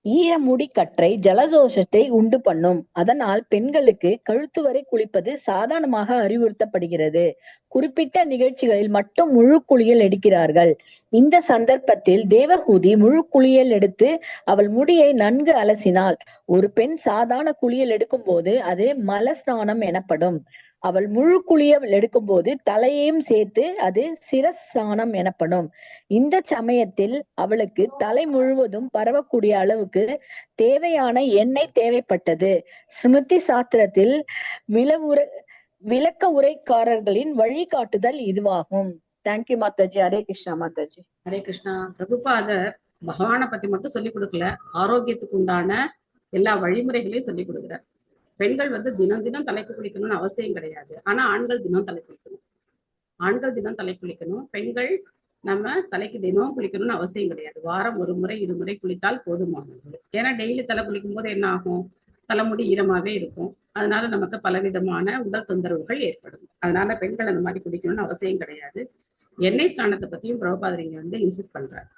O: ஈரமுடி கற்றை ஜலதோஷத்தை உண்டு பண்ணும். அதனால் பெண்களுக்கு கழுத்து வரை குளிப்பது சாதாரணமாக அறிவுறுத்தப்படுகிறது. குறிப்பிட்ட நிகழ்ச்சிகளில் மட்டும் முழு குளியல் எடுக்கிறார்கள். இந்த சந்தர்ப்பத்தில் தேவகூதி முழு குளியல் எடுத்து அவள் முடியை நன்கு அலசினாள். ஒரு பெண் சாதாரண குளியல் எடுக்கும் போது அது மலஸ்நானம் எனப்படும். அவள் முழு குளியல் எடுக்கும் போது தலையையும் சேர்த்து அது சிரஸ்நானம் எனப்படும். இந்த சமயத்தில் அவளுக்கு தலை முழுவதும் பரவக்கூடிய அளவுக்கு தேவையான எண்ணெய் தேவைப்பட்டது. ஸ்மிருதி சாஸ்திரத்தில் விளக்க உரைக்காரர்களின் வழிகாட்டுதல் இதுவாகும். தேங்க்யூ மாதாஜி. ஹரே கிருஷ்ணா மாதாஜி.
A: ஹரே கிருஷ்ணா. பிரபுபாதர் பகவானை பத்தி மட்டும் சொல்லிக் கொடுக்கல, ஆரோக்கியத்துக்கு உண்டான எல்லா வழிமுறைகளையும் சொல்லிக் கொடுக்குறார். பெண்கள் தினம் தினம் தலைக்கு குளிக்கணும்னு அவசியம் கிடையாது, ஆனா ஆண்கள் தினம் தலை குளிக்கணும். ஆண்கள் தினம் தலை குளிக்கணும், பெண்கள் நம்ம தலைக்கு தினம் குளிக்கணும்னு அவசியம் கிடையாது. வாரம் ஒரு முறை இருமுறை குளித்தால் போதுமானது. ஏன்னா டெய்லி தலை குளிக்கும் போது என்ன ஆகும், தலைமுடி ஈரமாவே இருக்கும், அதனால நமக்கு பலவிதமான உடல் தொந்தரவுகள் ஏற்படும். அதனால பெண்கள் அந்த மாதிரி குளிக்கணும்னு அவசியம் கிடையாது. எண்ணெய் ஸ்நானத்தை பத்தியும் பிரபுபாதர் இங்க இன்சிஸ்ட் பண்றாரு.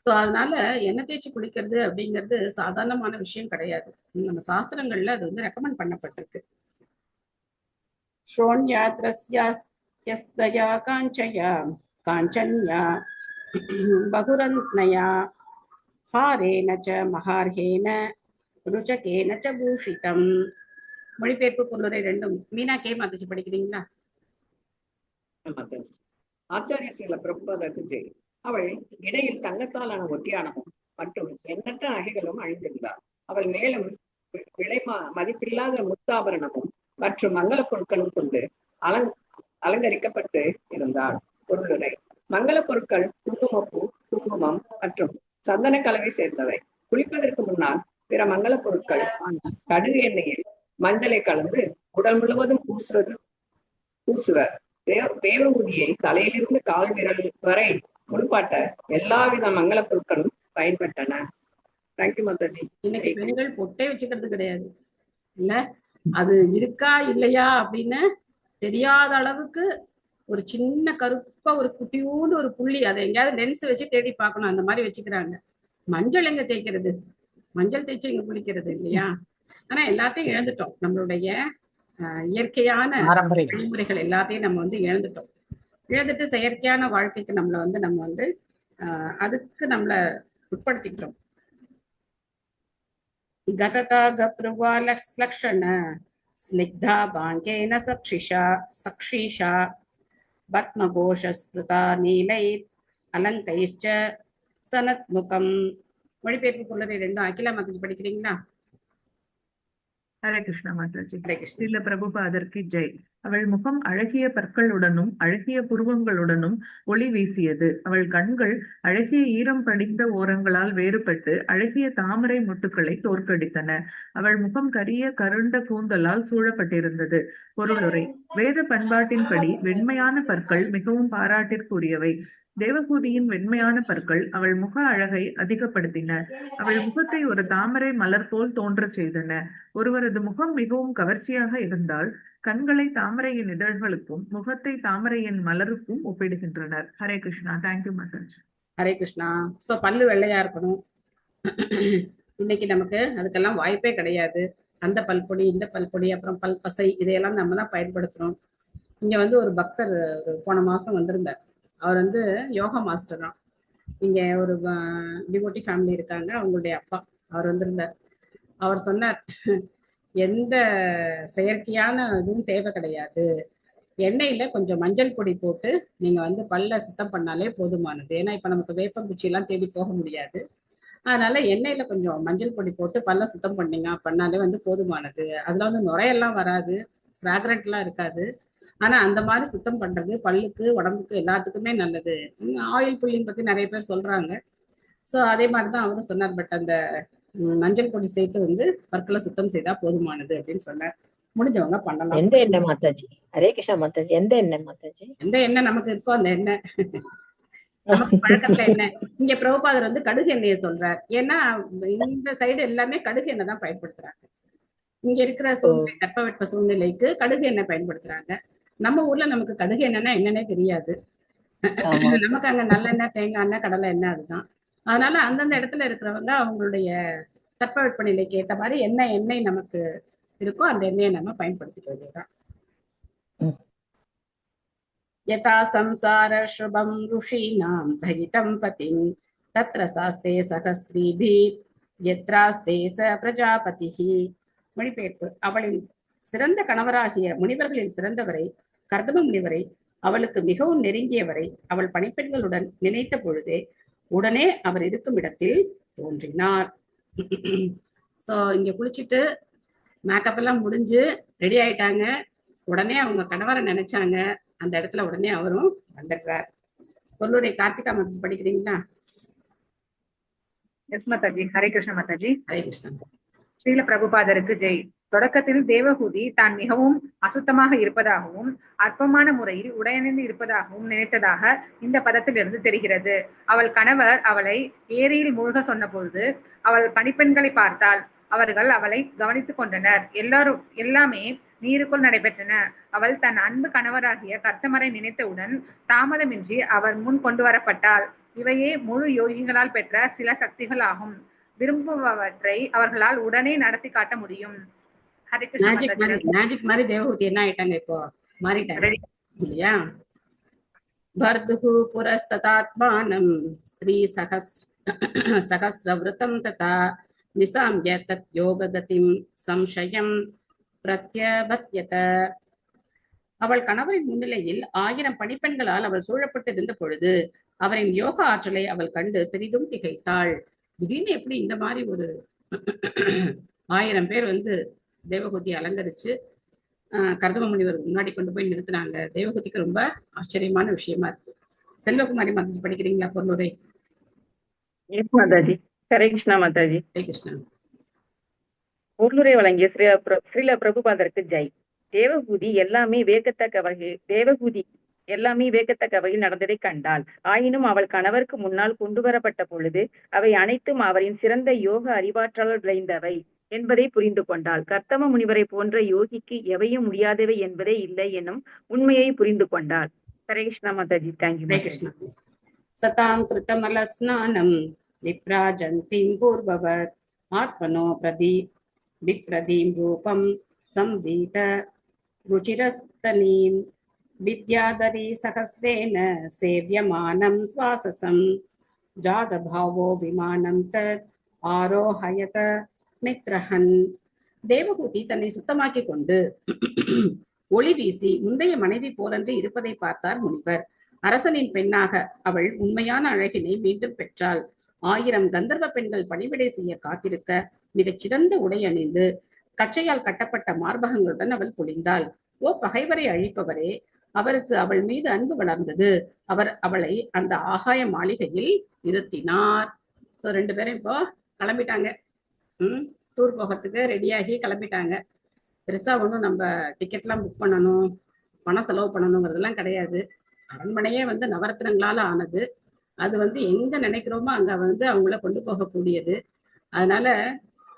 A: ஸோ அதனால எண்ணெய் தேய்ச்சி குளிக்கிறது அப்படிங்கிறது சாதாரணமான விஷயம் கிடையாது. நம்ம சாஸ்திரங்கள்ல அது ரெக்கமெண்ட் பண்ணப்பட்டிருக்கு. ஷோன்யா த்ரஸ்யா காஞ்சயா காஞ்சன்யா பகுரந்த்னயா ஹாரேன ச மகார்ஹேன ருச்சகேன ச பூஷிதம். மொழிபெயர்ப்பு பொருளுரை ரெண்டும் மீனா கே மாதாஜி படிக்கிறீங்களா?
P: ஆச்சாரிய ஸ்ரீல பிரபுபாதருக்கு அவள் இடையில் தங்கத்தாலான ஒட்டியானமும் மற்றும் எண்ணற்ற நகைகளும் அணிந்திருந்தாள். அவள் மேலும் விலை மதிப்பில்லாத முத்தாபரணமும் மற்றும் மங்கள பொருட்களும் கொண்டு அலங்கரிக்கப்பட்டு இருந்தாள். பொருளுரை. மங்கள பொருட்கள் குங்குமப்பூ, குங்குமம் மற்றும் சந்தன கலவை சேர்ந்தவை. குளிப்பதற்கு முன்னால் பிற மங்கள பொருட்கள் கடுகு எண்ணெயில் மஞ்சளை கலந்து உடல் முழுவதும் பூசுவர். தேவகுதியை தலையிலிருந்து கால் விரல் வரை குளிப்பாட்ட எல்லாவித மங்கள பொருட்களும் பயன்பட்டன. தேங்க்யூ மாதாஜி.
A: இன்னைக்கு பெண்கள் பொட்டே வச்சுக்கிறது கிடையாது இல்ல, அது இருக்கா இல்லையா அப்படின்னு தெரியாத அளவுக்கு ஒரு சின்ன கருப்பா ஒரு குட்டியோடு ஒரு புள்ளி, அதை எங்கேயாவது லென்ஸ் வச்சு தேடி பார்க்கணும், அந்த மாதிரி வச்சுக்கிறாங்க. மஞ்சள் எங்க தேய்க்கிறது, மஞ்சள் தேய்ச்சி எங்க குளிக்கிறது இல்லையா? ஆனா எல்லாத்தையும் இழந்துட்டோம். நம்மளுடைய இயற்கையான வழிமுறைகள் எல்லாத்தையும் நம்ம இழந்துட்டு செயற்கையான வாழ்க்கைக்கு நம்மளை நம்ம அதுக்கு நம்மளை உட்படுத்திக்கிட்டோம். கததா கப்ருவா லக்ஷண ஸ்னிக்தா பாங்கேன சக்ஷிஷா பத்மகோஷ ஸ்பிருதா நீலை அலங்கைஷ்ச சனத்முகம். மொழிபெயர்ப்பு பொருளை ரெண்டும் அகிலா மாதாஜி படிக்கிறீங்களா?
C: ஹரே கிருஷ்ணா மாதாஜி. ஸ்ரீல பிரபுபாதருக்கு ஜெய். அவள் முகம் அழகிய பற்களுடனும் அழகிய புருவங்களுடனும் ஒளி வீசியது. அவள் கண்கள் அழகிய ஈரம் படிந்த ஓரங்களால் வேறுபட்டு அழகிய தாமரை மொட்டுக்களை தோற்கடித்தன. அவள் முகம் கரிய கருண்ட கூந்தலால் சூழப்பட்டிருந்தது. பொருளுரை. வேத பண்பாட்டின்படி வெண்மையான பற்கள் மிகவும் பாராட்டிற்குரியவை. தேவகூதியின் வெண்மையான பற்கள் அவள் முக அழகை அதிகப்படுத்தின. அவள் முகத்தை ஒரு தாமரை மலர் போல் தோன்றச் செய்தன. ஒருவரது முகம் மிகவும் கவர்ச்சியாக இருந்தால் கண்களை தாமரையின் இதழ்களுக்கும் முகத்தை தாமரையின் மலருக்கும் ஒப்பிடுகின்றனர். ஹரே கிருஷ்ணா. தேங்க்யூ மாதாஜி.
A: ஹரே கிருஷ்ணா. ஸோ பல்லு வெள்ளையா இருக்கணும். இன்னைக்கு நமக்கு அதுக்கெல்லாம் வாய்ப்பே கிடையாது. அந்த பல்பொடி, இந்த பல்பொடி, அப்புறம் பல் பசை, இதையெல்லாம் நம்ம தான் பயன்படுத்துறோம். இங்க ஒரு பக்தர் போன மாசம் வந்திருந்தார். அவர் யோகா மாஸ்டர் தான். இங்க ஒரு டிவோட்டி ஃபேமிலி இருக்காங்க, அவங்களுடைய அப்பா. அவர் வந்திருந்தார். அவர் சொன்னார், எந்த செயற்கையான இதுவும் தேவை கிடையாது. எண்ணெயில கொஞ்சம் மஞ்சள் பொடி போட்டு நீங்க வந்து பல்ல சுத்தம் பண்ணாலே போதுமானது. ஏன்னா இப்ப நமக்கு வேப்பங்குச்சி எல்லாம் தேடி போக முடியாது. அதனால எண்ணெயில கொஞ்சம் மஞ்சள் பொடி போட்டு பல்ல சுத்தம் பண்ணாலே வந்து போதுமானது. அதுல வந்து நுரையெல்லாம் வராது, ஃப்ராக்ரன்ட்லாம் இருக்காது. ஆனா அந்த மாதிரி சுத்தம் பண்றது பல்லுக்கு, உடம்புக்கு எல்லாத்துக்குமே நல்லது. ஆயில் புல்லிங் பத்தி நிறைய பேர் சொல்றாங்க. ஸோ அதே மாதிரி தான் அவரும் சொன்னார். பட் அந்த மஞ்சள் பொடி சேர்த்து வந்து பற்களை சுத்தம் செய்தா போதுமானது அப்படின்னு சொன்னார். முடிஞ்சவங்க பண்ணலாம்.
F: எந்த எண்ணெய் மாதாஜி? ஹரே கிருஷ்ணா மாதாஜி. எந்த எண்ணெய் மாதாஜி?
A: எந்த எண்ணெய் நமக்கு இருக்கோ அந்த எண்ணெய் நமக்கு பழக்கத்துல எண்ணெய். இங்க பிரபுபாதர் வந்து கடுகு எண்ணெயை சொல்றார். ஏன்னா இந்த சைடு எல்லாமே கடுகு எண்ணெய் தான் பயன்படுத்துறாங்க. இங்க இருக்கிற சூழ்நிலை, தட்பவெட்ப சூழ்நிலைக்கு கடுகு எண்ணெய் பயன்படுத்துறாங்க. நம்ம ஊர்ல நமக்கு கடுகு எண்ணெய்னா என்னன்னே தெரியாது. நமக்கு அங்க நல்லெண்ணெய், தேங்காய் எண்ணெய், கடலை எண்ணெய் அதுதான். அதனால அந்தந்த இடத்துல இருக்கிறவங்க அவங்களுடைய தட்பவெட்ப நிலைக்கு ஏற்ற மாதிரி என்ன எண்ணெய் நமக்கு இருக்கோ அந்த எண்ணெயை நம்ம பயன்படுத்திக்க வேண்டியதுதான். யதா சம்சார ஸ்ருபம் ருஷீனாம் தயிதம் பதிம் தத்ர சாஸ்தே சகஸ்திரீபீர் யத்ராஸ்தே ச பிரஜாபதிஹி. மொழிபெயர்ப்பு. அவளின் சிறந்த கணவராகிய முனிவர்களில் சிறந்தவரை, கர்தம முனிவரை, அவளுக்கு மிகவும் நெருங்கியவரை அவள் பணிப்பெண்களுடன் நினைத்த பொழுதே உடனே அவர் இருக்கும் இடத்தில் தோன்றினார். ஸோ இங்க குளிச்சுட்டு மேக்கப் எல்லாம் முடிஞ்சு ரெடி ஆயிட்டாங்க. உடனே அவங்க கணவரை நினைச்சாங்க. அந்த இடத்துல உடனே அவரும் வந்துடுறார். பொருளுரை கார்த்திகா மாதாஜி படிக்கிறீங்களா?
Q: எஸ் மாதாஜி. ஹரே கிருஷ்ண மாதாஜி.
A: ஹரே கிருஷ்ணா.
Q: ஸ்ரீல பிரபுபாதருக்கு ஜெய். தொடக்கத்தில் தேவகூதி தான் மிகவும் அசுத்தமாக இருப்பதாகவும் அற்பமான முறையில் உடையணிந்து இருப்பதாகவும் நினைத்ததாக இந்த பதத்திலிருந்து தெரிகிறது. அவள் கணவர் அவளை ஏரியில் மூழ்க சொன்ன பொழுது அவள் பணிப்பெண்களை பார்த்தாள். அவர்கள் அவளை கவனித்துக் கொண்டனர். எல்லாமே நீருக்குள் நடைபெற்றன. அவள் தன் அன்பு கணவராகிய கர்த்தமரை நினைத்தவுடன் தாமதமின்றி அவர் முன் கொண்டு வரப்பட்டாள். இவையே முழு யோகிகளால் பெற்ற சில சக்திகள் ஆகும். விரும்புபவற்றை அவர்களால் உடனே நடத்தி காட்ட முடியும்.
A: மேஜிக் மாதிரி தேவகூதி என்ன ஆயிட்டாங்க, இப்போ மாறிட்டாங்க இல்லையா? பர்துஹு புரஸ்ததாத்மானம் ஸ்திரீ சகஸ்ரவ்ருதம் ததா நிசாம்ய தத் யோககதிம் சம்சயம் பிரத்யபத்யத. அவள் கணவரின் முன்னிலையில் 1000 பணிப்பெண்களால் அவள் சூழப்பட்டு இருந்த பொழுது அவரின் யோக ஆற்றலை அவள் கண்டு பெரிதும் திகைத்தாள். திடீர்னு எப்படி இந்த மாதிரி ஒரு 1000 பேர் வந்து தேவகூதி அலங்கரிச்சு கர்தம முனிவர் முன்னாடி கொண்டு போய் நிறுத்தினாங்க. தேவகூதிக்கு ரொம்ப ஆச்சரியமான விஷயமா இருக்கு. செல்வகுமாரி மாதாஜி படிக்கிறீங்களா பொருளுரை?
J: எஸ் மாதாஜி. ஹரே கிருஷ்ணா மாதாஜி.
A: ஹரே கிருஷ்ணா.
J: பொருளுரை வழங்கிய ஸ்ரீல பிரபுபாதருக்கு ஜெய். தேவகூதி எல்லாமே வேகத்தக்க வகையில் நடந்ததை கண்டாள். ஆயினும் அவள் கணவருக்கு முன்னால் கொண்டு வரப்பட்ட பொழுது அவை அனைத்தும் அவரின் சிறந்த யோக அறிவாற்றலால் விளைந்தவை என்பதை புரிந்து கொண்டாள். கர்த்தம முனிவரை போன்ற யோகிக்கு எவையும் முடியாதவை என்பதே இல்லை என்னும் உண்மையை புரிந்து கொண்டாள். ஹரே கிருஷ்ணா மாதாஜி. தேங்க்யூ.
A: சதாம் கிருத்தமல ஸ்நானம் விப்ராஜந்திம் பூர்வவத் ஆத்மனோ விப்ரதீம் ரூபம் சம்வீத ருச்சிரஸ்தனீம் வித்யாதரி சகஸ்ரேன சேவ்யமானம் ஸ்வாசசம் ஜாதபாவோ விமானம் தத் ஆரோஹயத மித்ரஹன். தேவகூதி தன்னை சுத்தமாக்கி கொண்டு ஒளி வீசி முந்தைய மனைவி போலன்று இருப்பதை பார்த்தார் முனிவர். அரசனின் பெண்ணாக அவள் உண்மையான அழகினை மீண்டும் பெற்றாள். 1000 கந்தர்வ பெண்கள் பணிவிடை செய்ய காத்திருக்க மிகச் சிறந்த உடை அணிந்து கச்சையால் கட்டப்பட்ட மார்பகங்களுடன் அவள் பொழிந்தாள். ஓ பகைவரை அழிப்பவரே, அவருக்கு அவள் மீது அன்பு வளர்ந்தது. அவர் அவளை அந்த ஆகாய மாளிகையில் இருத்தினார். ஸோ 2 பேரும் இப்போ கிளம்பிட்டாங்க. டூர் போகிறதுக்கு ரெடியாகி கிளம்பிட்டாங்க. பெருசா ஒன்றும் நம்ம டிக்கெட்லாம் புக் பண்ணணும், பணம் செலவு பண்ணணுங்கிறதுலாம் கிடையாது. அரண்மனையே வந்து நவரத்னங்களால ஆனது. அது வந்து எங்க நினைக்கிறோமோ அங்க வந்து அவங்கள கொண்டு போகக்கூடியது. அதனால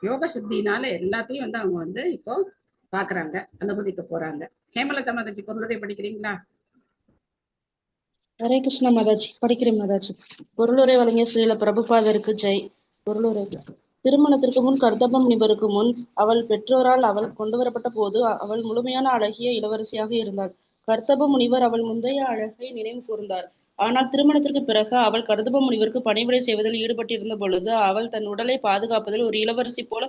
A: யோக சுத்தினால எல்லாத்தையும் வந்து அவங்க வந்து இப்போ பாக்குறாங்க, அனுபவிக்க போறாங்க. ஹேமலதா மாதாஜி பொருளுரை படிக்கிறீங்களா?
R: ஹரே கிருஷ்ணா மாதாஜி. படிக்கிறேன் மாதாஜி. பொருளுரை வழங்கிய ஸ்ரீல பிரபுபாதருக்கு ஜெய். பொருளுரை. திருமணத்திற்கு முன் கர்தம முனிவருக்கு முன் அவள் பெற்றோரால் அவள் கொண்டு வரப்பட்ட போது அவள் முழுமையான அழகிய இளவரசியாக இருந்தாள். கர்தம முனிவர் அவள் முந்தைய அழகை நினைவு கூர்ந்தார். ஆனால் திருமணத்திற்கு பிறகு அவள் கர்தம முனிவருக்கு பணிவிடை செய்வதில் ஈடுபட்டிருந்த பொழுது அவள் தன் உடலை பாதுகாப்பதில் ஒரு இளவரசி போல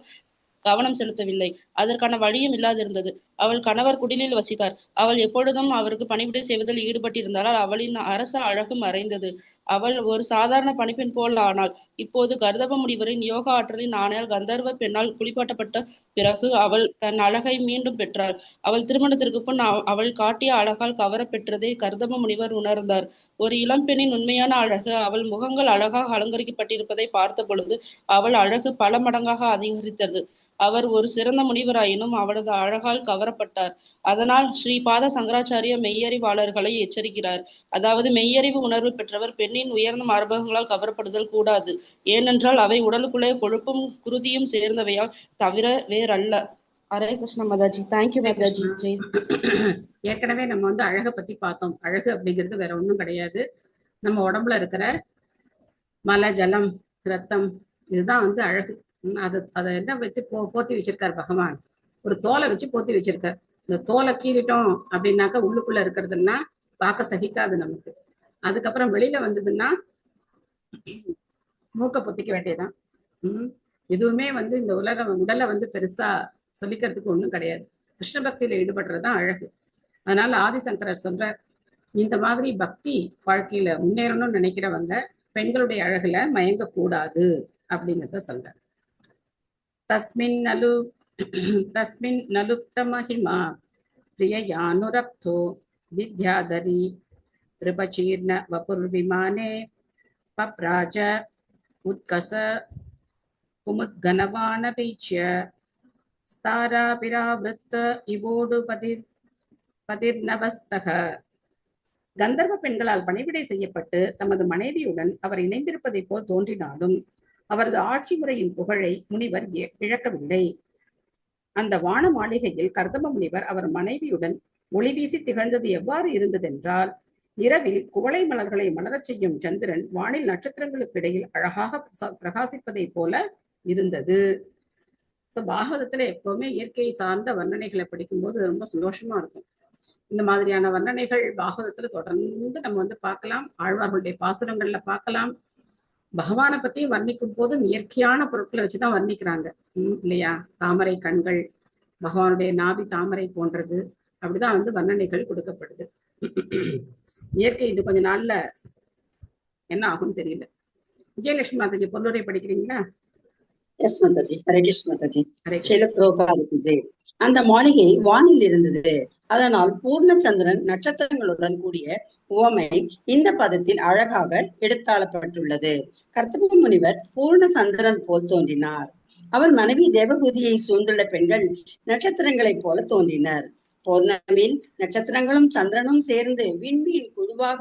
R: கவனம் செலுத்தவில்லை. அதற்கான வழியும் இல்லாதிருந்தது. அவள் கணவர் குடிலில் வசித்தார். அவள் எப்பொழுதும் அவருக்கு பணிவிடை செய்வதில் ஈடுபட்டிருந்தால் அவளின் அரச அழகு மறைந்தது. அவள் ஒரு சாதாரண பணிப்பெண் போல் ஆனாள். இப்போது கர்தப முனிவரின் யோக ஆற்றலின் ஆணையால் கந்தர்வ பெண்ணால் குளிப்பாட்டப்பட்ட பிறகு அவள் தன் அழகை மீண்டும் பெற்றாள். அவள் திருமணத்திற்கு முன் அவள் காட்டிய அழகால் கவரப் பெற்றதை கர்தப முனிவர் உணர்ந்தார். ஒரு இளம்பெண்ணின் உண்மையான அழகு அவள் முகங்கள் அழகாக அலங்கரிக்கப்பட்டிருப்பதை பார்த்த பொழுது அவள் அழகு பல மடங்காக அதிகரித்தது. அவர் ஒரு சிறந்த முனிவராயினும் அவளது அழகால் கவரப்பட்டார். அதனால் ஸ்ரீபாத சங்கராச்சாரிய மெய்யறிவாளர்களை எச்சரிக்கிறார். அதாவது மெய்யறிவு உணர்வு பெற்றவர் பெண்ணின் உயர்ந்த மார்பகங்களால் கவரப்படுதல் கூடாது. ஏனென்றால் அவை உடலுக்குள்ளே கொழுப்பும் குருதியும் சேர்ந்தவையால் தவிர வேறல்ல. ஹரே கிருஷ்ண மாதாஜி. தேங்க்யூ மாதாஜி. ஜெய்.
A: ஏற்கனவே நம்ம வந்து அழகை பத்தி பார்த்தோம். அழகு அப்படிங்கிறது வேற ஒண்ணும் கிடையாது. நம்ம உடம்புல இருக்கிற மலை, ஜலம், ரத்தம், இதுதான் வந்து அழகு. அதை என்ன வச்சு போத்தி வச்சிருக்காரு பகவான்? ஒரு தோலை வச்சு போத்தி வச்சிருக்காரு. இந்த தோலை கீறிட்டோம் அப்படின்னாக்கா உள்ளுக்குள்ள இருக்கிறதுன்னா பார்க்க சகிக்காது நமக்கு. அதுக்கப்புறம் வெளியில வந்ததுன்னா மூக்க பொத்திக்க வேண்டியதான். எதுவுமே வந்து இந்த உடலை வந்து பெருசா சொல்லிக்கிறதுக்கு ஒண்ணும் கிடையாது. கிருஷ்ண பக்தியில ஈடுபடுறதுதான் அழகு. அதனால ஆதிசங்கரர் சொல்றார், இந்த மாதிரி பக்தி வாழ்க்கையில முன்னேறணும்னு நினைக்கிறவங்க பெண்களுடைய அழகுல மயங்க கூடாது அப்படிங்கிறத சொல்றார். தஸ்மின் நலுப்த மகிமா பிரியயானுரக்தோ வித்யாதரி ரிபசீர்ண வபுர்விமானே பப்ராஜ உத்கச குமுத்கனவானபீச்ய ஸ்தாராபிராவிருத்த இவோடு பதிர்நவஸ்தக. கந்தர்வ பெண்களால் பணிவிடை செய்யப்பட்டு தமது மனைவியுடன் அவர் இணைந்திருப்பதை போல் தோன்றினாலும் அவரது ஆட்சி முறையின் புகழை முனிவர் இழக்கவில்லை. அந்த வான மாளிகையில் கர்தம முனிவர் அவர் மனைவியுடன் ஒளி வீசி திகழ்ந்தது எவ்வாறு இருந்ததென்றால், இரவில் குவளை மலர்களை மலரச் செய்யும் சந்திரன் வானில் நட்சத்திரங்களுக்கு இடையில் அழகாக பிரகாசிப்பதை போல இருந்தது. பாகவதத்துல எப்பவுமே இயற்கை சார்ந்த வர்ணனைகளை படிக்கும்போது ரொம்ப சந்தோஷமா இருக்கும். இந்த மாதிரியான வர்ணனைகள் பாகவதத்துல தொடர்ந்து நம்ம வந்து பார்க்கலாம். ஆழ்வார்களுடைய பாசுரங்கள்ல பார்க்கலாம். பகவானை பத்தியும் வர்ணிக்கும் போதும் இயற்கையான பொருட்களை வச்சுதான் வர்ணிக்கிறாங்க இல்லையா? தாமரை கண்கள், பகவானுடைய நாபி தாமரை போன்றது, அப்படிதான் வந்து வர்ணனைகள் கொடுக்கப்படுது. இயற்கை இது கொஞ்ச நாள்ல என்ன ஆகும்னு தெரியல. விஜயலட்சுமி மாதாஜி பொருளுரை படிக்கிறீங்களா?
S: எஸ் மாதாஜி. ஹரே கிருஷ்ண மாதாஜி. ஸ்ரீல பிரபுபாதுக்கு ஜெய். அந்த மாளிகை வானில் இருந்தது. அதனால் பூர்ணச்சந்திரன் நட்சத்திரங்களுடன் கூடிய உவமை இந்த பதத்தில் அழகாக எடுத்தாளப்பட்டுள்ளது. கர்தப முனிவர் பூர்ண சந்திரன் போல் தோன்றினார். அவர் மனைவி தேவகூதியை சூழ்ந்துள்ள பெண்கள் நட்சத்திரங்களைப் போல தோன்றினர். பௌர்ணமியில் நட்சத்திரங்களும் சந்திரனும் சேர்ந்து விண்மீன் குழுவாக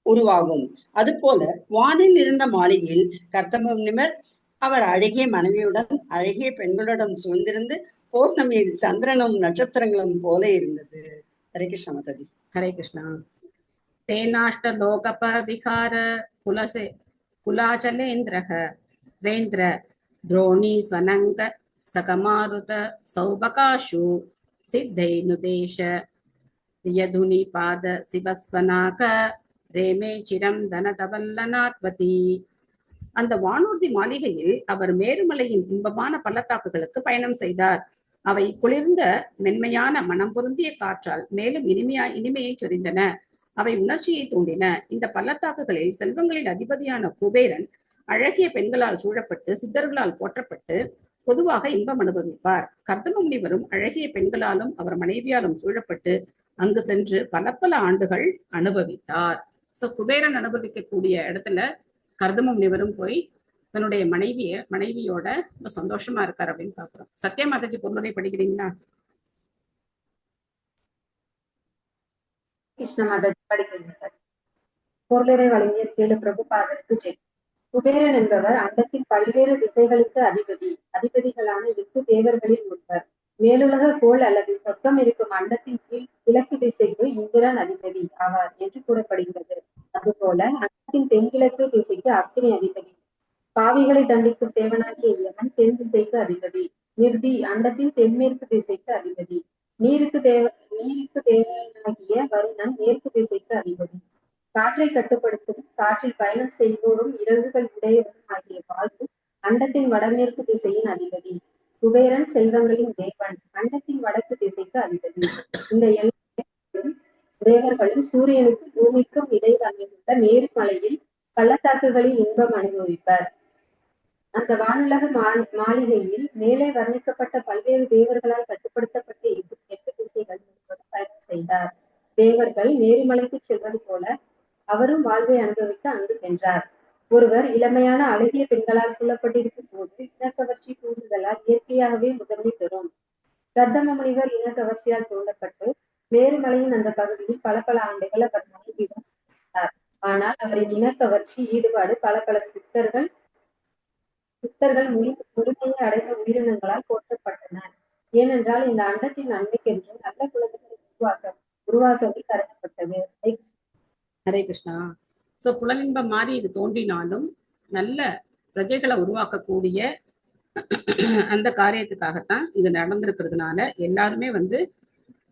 S: உருவாகும். அதுபோல வானில் இருந்த மாளிகையில் கர்தப முனிவர் அவர் அழகிய மனைவியுடன் அழகிய பெண்களுடன் சூழ்ந்திருந்து பௌர்ணமியில் சந்திரனும் நட்சத்திரங்களும் போல இருந்தது. ஹரே கிருஷ்ண மாதாஜி.
A: ஹரே கிருஷ்ணா. தேனாஷ்ட லோகப விகார குலாச்சலேந்திரஹ ரேந்திர द्रोणी स्वनंग सकमारुत सौबकाशु सिद्धैनुदेश यधुनि पाद शिवस्वनाक ரேமே சிரம் தனதவல்லநாத்வதி. அந்த வானூர்தி மாளிகையில் அவர் மேருமலையின் இன்பமான பள்ளத்தாக்குகளுக்கு பயணம் செய்தார். அவை குளிர்ந்த மென்மையான மனம் பொருந்திய காற்றால் மேலும் இனிமையை சொரிந்தன. அவை உணர்ச்சியை தூண்டின. இந்த பள்ளத்தாக்குகளில் செல்வங்களின் அதிபதியான குபேரன் அழகிய பெண்களால் சூழப்பட்டு சித்தர்களால் போற்றப்பட்டு பொதுவாக இன்பம் அனுபவிப்பார். கர்தம முனிவரும் அழகிய பெண்களாலும் அவர் மனைவியாலும் சூழப்பட்டு அங்கு சென்று பல ஆண்டுகள் அனுபவித்தார். குபேரன் அனுபவிக்கக்கூடிய இடத்துல கர்தம முனிவரும் போய் தன்னுடைய மனைவியோட ரொம்ப சந்தோஷமா இருக்கார் அப்படின்னு பாக்குறோம். சத்யா மாதாஜி பொருளுரை படிக்கிறீங்களா?
T: கிருஷ்ண மாதாஜி படிக்கிறேன். பொருளுரை வழங்கிய ஸ்ரீல பிரபுபாதருக்கு ஜெய். குபேரன் என்பவர் அண்டத்தின் பல்வேறு திசைகளுக்கு அதிபதிகளான 8 தேவர்களில் ஒருவர். மேலுலக கோள் அல்லது சொர்க்கம் இருக்கும் அண்டத்தின் கீழ் கிழக்கு திசைக்கு இந்திரன் அதிபதி ஆவார் என்று கூறப்படுகிறது. அதுபோல அண்டத்தின் தென்கிழக்கு திசைக்கு அக்னி அதிபதி. பாவிகளை தண்டிக்கும் தேவனாகிய யமன் தென் திசைக்கு அதிபதி. நிர்தி அண்டத்தின் தென்மேற்கு திசைக்கு அதிபதி. நீருக்கு தேவனாகிய வருணன் மேற்கு திசைக்கு அதிபதி. காற்றை கட்டுப்படுத்தும் காற்றில் பயணம் செய்வோரும் இறகுகள் உடையவரும் ஆகிய வாயு அண்டத்தின் வடமேற்கு திசையின் அதிபதி. குபேரன் செல்வங்களின் தேவன், அண்டத்தின் வடக்கு திசைக்கு அதிபதி. இந்த எல்லா தேவர்களும் சூரியனுக்கு பூமிக்கும் இடையில் அமைந்துள்ள மேருமலையில் பள்ளத்தாக்குகளில் இன்பம் அனுபவிப்பர். அந்த வானுலக மாளிகையில் மேலே வர்ணிக்கப்பட்ட பல்வேறு தேவர்களால் கட்டுப்படுத்தப்பட்ட 8 திசைகள் முழுவதும் பயணம் செய்தார். தேவர்கள் மேருமலைக்கு செல்வது போல அவரும் வாழ்வை அனுபவிக்க அங்கு சென்றார். ஒருவர் இளமையான அழகிய பெண்களால் சூழப்பட்டிருக்கும் போது இனக்கவர்ச்சி தூண்டுதலால் இயற்கையாகவே முதன்மை பெறும். கர்தம முனிவர் இனக்கவர்ச்சியால் தூண்டப்பட்டு மேருமலையின் அந்த பகுதியில் பல ஆண்டுகள் அவர் மனைவியுடன் இருந்தார். ஆனால் அவரின் இனக்கவர்ச்சி ஈடுபாடு பல சித்தர்கள் முழுமையை அடைந்த உயிரினங்களால் போற்றப்பட்டன. ஏனென்றால் இந்த அண்டத்தின் நன்மைக்கென்று நல்ல குழந்தைகளை உருவாக்கவே கருதப்பட்டது.
A: ஹரே கிருஷ்ணா. சோ புலனின்பம் மாதிரி இது தோன்றினாலும் நல்ல பிரஜைகளை உருவாக்கக்கூடிய அந்த காரியத்துக்காகத்தான் இது நடந்திருக்கிறதுனால எல்லாருமே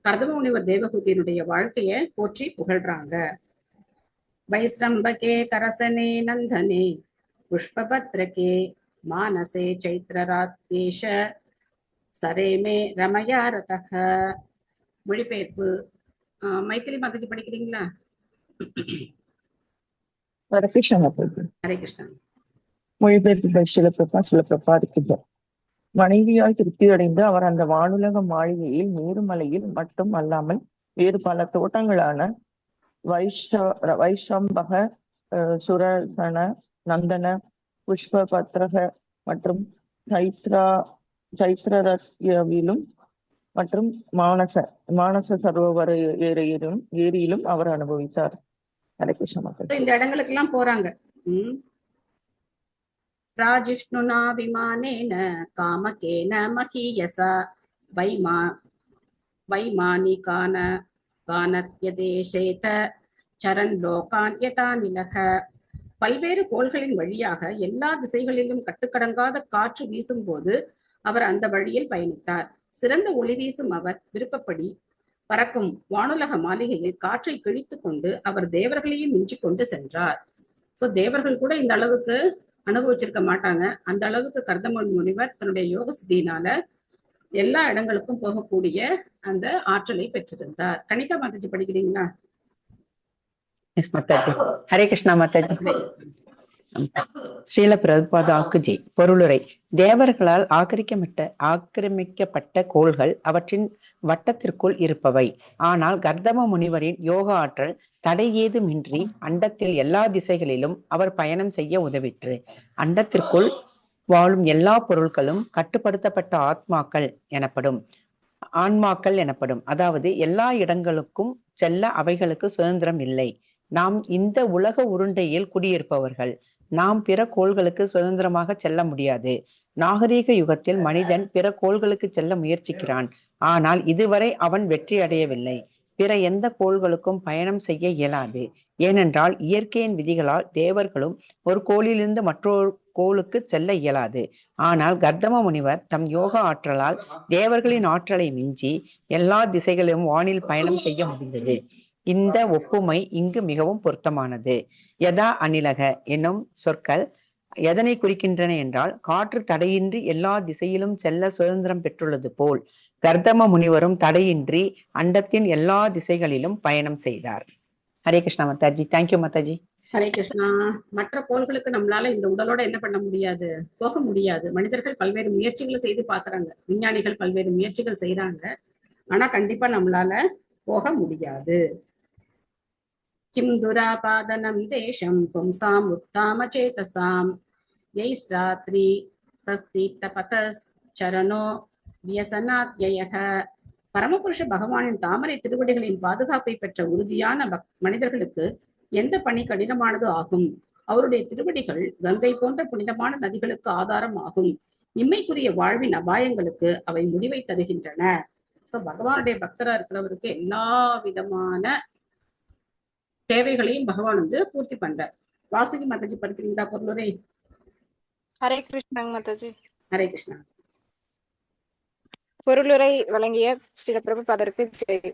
A: கர்தம முனிவர் தேவகூதியினுடைய வாழ்க்கைய போற்றி புகழ்றாங்க. வைஸ்ரம்பகே கரசனே நந்தனே புஷ்பபத்ரகே மானசே சைத்ரராத்கேஷ சரேமே ரமயா ரதக. மொழிபெயர்ப்பு மைத்திலி மாதாஜி படிக்கிறீங்களா?
U: ஹரே கிருஷ்ணா மாதாஜி.
A: ஹரே கிருஷ்ணா.
U: மொழிபெயர்ப்பு சில இருக்கின்றார். மனைவியால் திருப்தி அடைந்து அவர் அந்த வானுலக மாளிகையில் மேருமலையில் மட்டும் அல்லாமல் வேறு பல தோட்டங்களான வைஷம்பக, சுரசன, நந்தன, புஷ்பபத்ரக மற்றும் சைத்ரரத்யவிலும் மற்றும் மானச சரோவர ஏரியிலும் அவர் அனுபவித்தார். ஹரே கிருஷ்ணா மாதாஜி.
A: இந்த இடங்களுக்கு எல்லாம் போறாங்க. ராஜிஷ்ணுனா விமானேன காமகேன மஹீயசா வைமானிகான கானத்யதேசேத சரண் லோகான் யதானிலக. பல்வேறு கோள்களின் வழியாக எல்லா திசைகளிலும் கட்டுக்கடங்காத காற்று வீசும் போது அவர் அந்த வழியில் பயணித்தார். சிறந்த ஒளி வீசும் அவர் விருப்பப்படி பறக்கும் வானுலக மாளிகையில் காற்றை கிழித்து கொண்டு அவர் தேவர்களையும் மிஞ்சி கொண்டு சென்றார். சோ தேவர்கள் கூட இந்த அளவுக்கு அனுபவிச்சிருக்க மாட்டாங்க. அந்த அளவுக்கு கர்தம முனிவர் தன்னுடைய யோக சித்தியினால எல்லா இடங்களுக்கும் போகக்கூடிய அந்த ஆற்றலை பெற்றிருந்தார். கணிகா மாதாஜி படிக்கிறீங்களா?
V: ஹரே கிருஷ்ணா மாதாஜி. ஸ்ரீல பிரபுபாதாக்கு ஜெய். பொருளுரை. தேவர்களால் ஆக்கிரமிக்கப்பட்ட கோள்கள் அவற்றின் வட்டத்திற்குள் இருப்பவை. ஆனால் கர்தம முனிவரின் யோக ஆற்றல் தடை ஏதுமின்றி அண்டத்தில் எல்லா திசைகளிலும் அவர் பயணம் செய்ய உதவிற்று. அண்டத்திற்குள் வாழும் எல்லா பொருட்களும் கட்டுப்படுத்தப்பட்ட ஆன்மாக்கள் எனப்படும். அதாவது எல்லா இடங்களுக்கும் செல்ல அவைகளுக்கு சுதந்திரம் இல்லை. நாம் இந்த உலக உருண்டையில் குடியிருப்பவர்கள். நாம் பிற கோள்களுக்கு சுதந்திரமாக செல்ல முடியாது. நாகரீக யுகத்தில் மனிதன் பிற கோள்களுக்கு செல்ல முயற்சிக்கிறான். ஆனால் இதுவரை அவன் வெற்றி அடையவில்லை. பிற எந்த கோள்களுக்கும் பயணம் செய்ய இயலாது. ஏனென்றால் இயற்கையின் விதிகளால் தேவர்களும் ஒரு கோளிலிருந்து மற்றொரு கோளுக்கு செல்ல இயலாது. ஆனால் கர்தம முனிவர் தம் யோக ஆற்றலால் தேவர்களின் ஆற்றலை மிஞ்சி எல்லா திசைகளிலும் வானில் பயணம் செய்ய முடிந்தது. இந்த ஒப்புமை இங்கு மிகவும் பொருத்தமானது. யதா அனிலக என்னும் சொற்கள் எதனை குறிக்கின்றன என்றால், காற்று தடையின்றி எல்லா திசையிலும் செல்ல சுதந்திரம் பெற்றுள்ளது போல் கர்தம முனிவரும் தடையின்றி அண்டத்தின் எல்லா திசைகளிலும் பயணம் செய்தார். ஹரே கிருஷ்ணா மாதாஜி. தேங்க்யூ மாதாஜி.
A: ஹரே கிருஷ்ணா. மற்ற கோள்களுக்கு நம்மளால இந்த உடலோட என்ன பண்ண முடியாது, போக முடியாது. மனிதர்கள் பல்வேறு முயற்சிகளை செய்து பாக்குறாங்க, விஞ்ஞானிகள் பல்வேறு முயற்சிகள் செய்யறாங்க. ஆனா கண்டிப்பா நம்மளால போக முடியாது. கிம் துராபாதனம் தேசம் பும்சாம் உத்தாம சேதசாம் யைஸ்ராத்ரி தஸ்தீத்த பதஸ் சரணோ வியசனாத்யயக. பரமபுருஷ பகவானின் தாமரை திருவடிகளின் பாதுகாப்பை பெற்ற உறுதியான மனிதர்களுக்கு எந்த பணி கடினமானது ஆகும். அவருடைய திருவடிகள் கங்கை போன்ற புனிதமான நதிகளுக்கு ஆதாரம் ஆகும். இம்மைக்குரிய வாழ்வின் அபாயங்களுக்கு அவை முடிவை தருகின்றன. சோ பகவானுடைய பக்தரா இருக்கிறவருக்கு எல்லா விதமான தேவைகளையும் பகவான் பூர்த்தி பண்றார். வாசுகி மாதாஜி படிக்கிறீங்களா பொருளுரை?
B: ஹரே கிருஷ்ணா மாதாஜி.
A: ஹரே கிருஷ்ணா.
B: பொருளுரை வழங்கிய ஸ்ரீல பிரபுபாதருக்கு ஜெய்.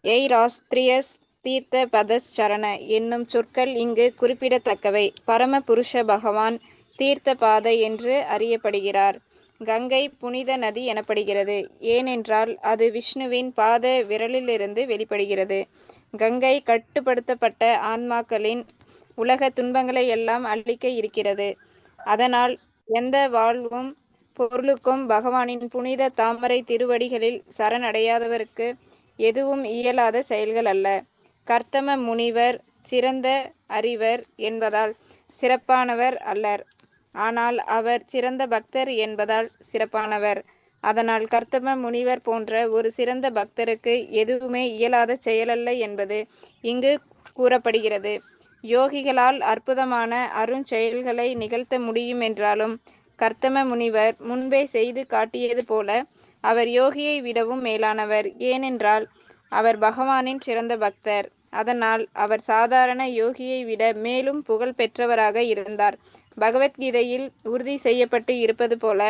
B: ஏய் ராஸ்திரியஸ் தீர்த்த பதஸ் சரண என்னும் சொற்கள் இங்கு குறிப்பிடத்தக்கவை. பரம புருஷ பகவான் தீர்த்த பாதை என்று அறியப்படுகிறார். கங்கை புனித நதி எனப்படுகிறது. ஏனென்றால் அது விஷ்ணுவின் பாத விரலிலிருந்து வெளிப்படுகிறது. கங்கை கட்டுப்படுத்தப்பட்ட ஆன்மாக்களின் உலக துன்பங்களை எல்லாம் அழிக்க இருக்கிறது. அதனால் எந்த வாழ்வும் பொருளுக்கும் பகவானின் புனித தாமரை திருவடிகளில் சரணடையாதவருக்கு எதுவும் இயலாத செயல்கள் அல்ல. கர்த்தம முனிவர் சிறந்த அறிவர் என்பதால் சிறப்பானவர் அல்லர். ஆனால் அவர் சிறந்த பக்தர் என்பதால் சிறப்பானவர். அதனால் கர்த்தம முனிவர் போன்ற ஒரு சிறந்த பக்தருக்கு எதுவுமே இயலாத செயலல்ல என்பது இங்கு கூறப்படுகிறது. யோகிகளால் அற்புதமான அருஞ்செயல்களை நிகழ்த்த முடியும் என்றாலும் கர்த்தம முனிவர் முன்பே செய்து காட்டியது போல அவர் யோகியை விடவும் மேலானவர். ஏனென்றால் அவர் பகவானின் சிறந்த பக்தர். அதனால் அவர் சாதாரண யோகியை விட மேலும் புகழ் பெற்றவராக இருந்தார். பகவத்கீதையில் உறுதி செய்யப்பட்டு இருப்பது போல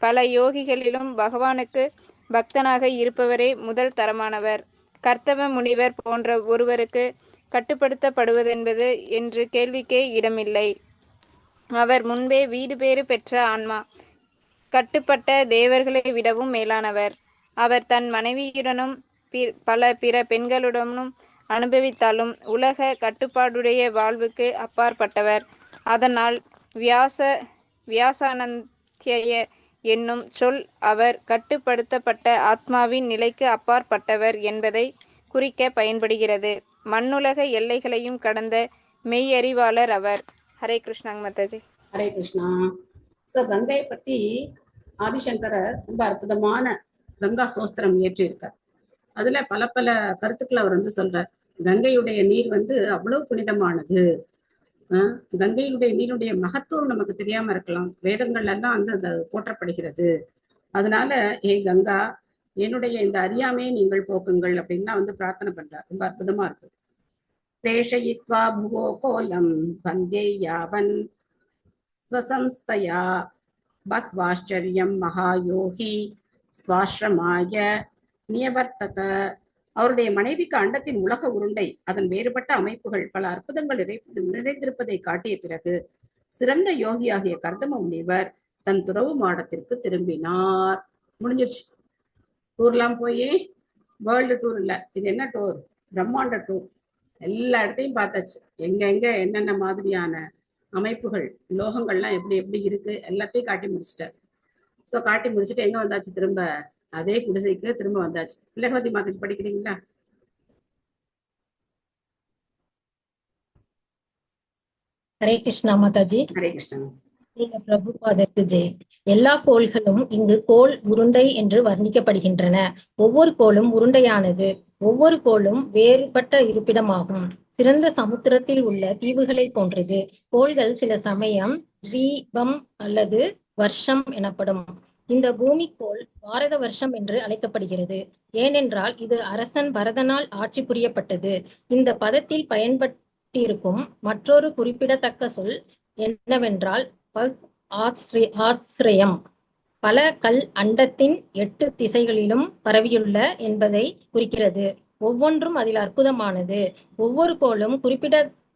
B: பல யோகிகளிலும் பகவானுக்கு பக்தனாக இருப்பவரே முதல் தரமானவர். கர்த்தம முனிவர் போன்ற ஒருவருக்கு கட்டுப்படுத்தப்படுவதென்பது என்று கேள்விக்கே இடமில்லை. அவர் முன்பே வீடு பேறு பெற்ற ஆன்மா. கட்டுப்பட்ட தேவர்களை விடவும் மேலானவர். அவர் தன் மனைவியுடனும் பல பிற பெண்களுடனும் அனுபவித்தாலும் உலக கட்டுப்பாடுடைய வாழ்வுக்கு அப்பாற்பட்டவர். அதனால் வியாசானந்திய என்னும் சொல் அவர் கட்டுப்படுத்தப்பட்ட ஆத்மாவின் நிலைக்கு அப்பாற்பட்டவர் என்பதை குறிக்க பயன்படுகிறது. மண்ணுலக எல்லைகளையும் கடந்த மெய்யறிவாளர் அவர். ஹரே கிருஷ்ணாங்க மாதாஜி.
A: ஹரே கிருஷ்ணா. ஸோ கங்கையை பற்றி ஆதிசங்கரர் ரொம்ப அற்புதமான கங்கா சோஸ்திரம் இயற்றியிருக்கார். அதுல பல பல கருத்துக்களை அவர் சொல்றார். கங்கையுடைய நீர் அவ்வளவு புனிதமானது. கங்கையுடைய நீருடைய மகத்துவம் நமக்கு தெரியாம இருக்கலாம். வேதங்கள் எல்லாம் அது போற்றப்படுகிறது. அதனால ஏ கங்கா, என்னுடைய இந்த அறியாமையை நீங்கள் போக்குங்கள் அப்படின்னு பிரார்த்தனை பண்றார். ரொம்ப அற்புதமா இருக்கு. பிரேஷயித்வா புவோ கோலம் வந்தே யாவன் ஸ்வசம்ஸ்தயா பக்வாச்சரியம் மகாயோகி ஸ்வாஸ்ரமாய நியவர்த்தத. அவருடைய மனைவிக்கு அண்டத்தின் உலக உருண்டை, அதன் வேறுபட்ட அமைப்புகள், பல அற்புதங்கள் நிறைந்திருப்பதை காட்டிய பிறகு சிறந்த யோகியாகிய கர்தம முனிவர் தன் துறவு மாடத்திற்கு திரும்பினார். முடிஞ்சிருச்சு. டூர்லாம் போய் வேர்ல்டு டூர் இல்லை, இது என்ன டூர், பிரம்மாண்ட டூர். எல்லா இடத்தையும் பார்த்தாச்சு. எங்க எங்க என்னென்ன மாதிரியான அமைப்புகள், லோகங்கள்லாம் எப்படி எப்படி இருக்கு எல்லாத்தையும் காட்டி முடிச்சிட்டார். ஸோ காட்டி முடிச்சுட்டு எங்க வந்தாச்சு? திரும்ப அதே குடிசைக்கு திரும்ப வந்தாச்சு. திலகவதி மாதாஜி படிக்கிறீங்களா?
G: ஹரே கிருஷ்ணா மாதாஜி.
A: ஹரே கிருஷ்ணா.
G: பிரபுபாதருக்கு ஜெய். எல்லா கோள்களும் இங்கு கோள் உருண்டை என்று வர்ணிக்கப்படுகின்றன. ஒவ்வொரு கோளும் உருண்டையானது. ஒவ்வொரு கோளும் வேறுபட்ட இருப்பிடமாகும். சிறந்த சமுத்திரத்தில் உள்ள தீவுகளை போன்றது. கோள்கள் சில சமயம் தீபம் அல்லது வருஷம் எனப்படும். இந்த பூமிக்கோள் பாரத வருஷம் என்று அழைக்கப்படுகிறது. ஏனென்றால் இது அரசன் பரதனால் ஆட்சி புரியப்பட்டது. இந்த பதத்தில் பயன்பட்டிருக்கும் மற்றொரு குறிப்பிடத்தக்க சொல் என்னவென்றால் ஆசிரியம். பல கல் அண்டத்தின் 8 திசைகளிலும் பரவியுள்ள என்பதை குறிக்கிறது. ஒவ்வொன்றும் அதில் அற்புதமானது. ஒவ்வொரு கோளும்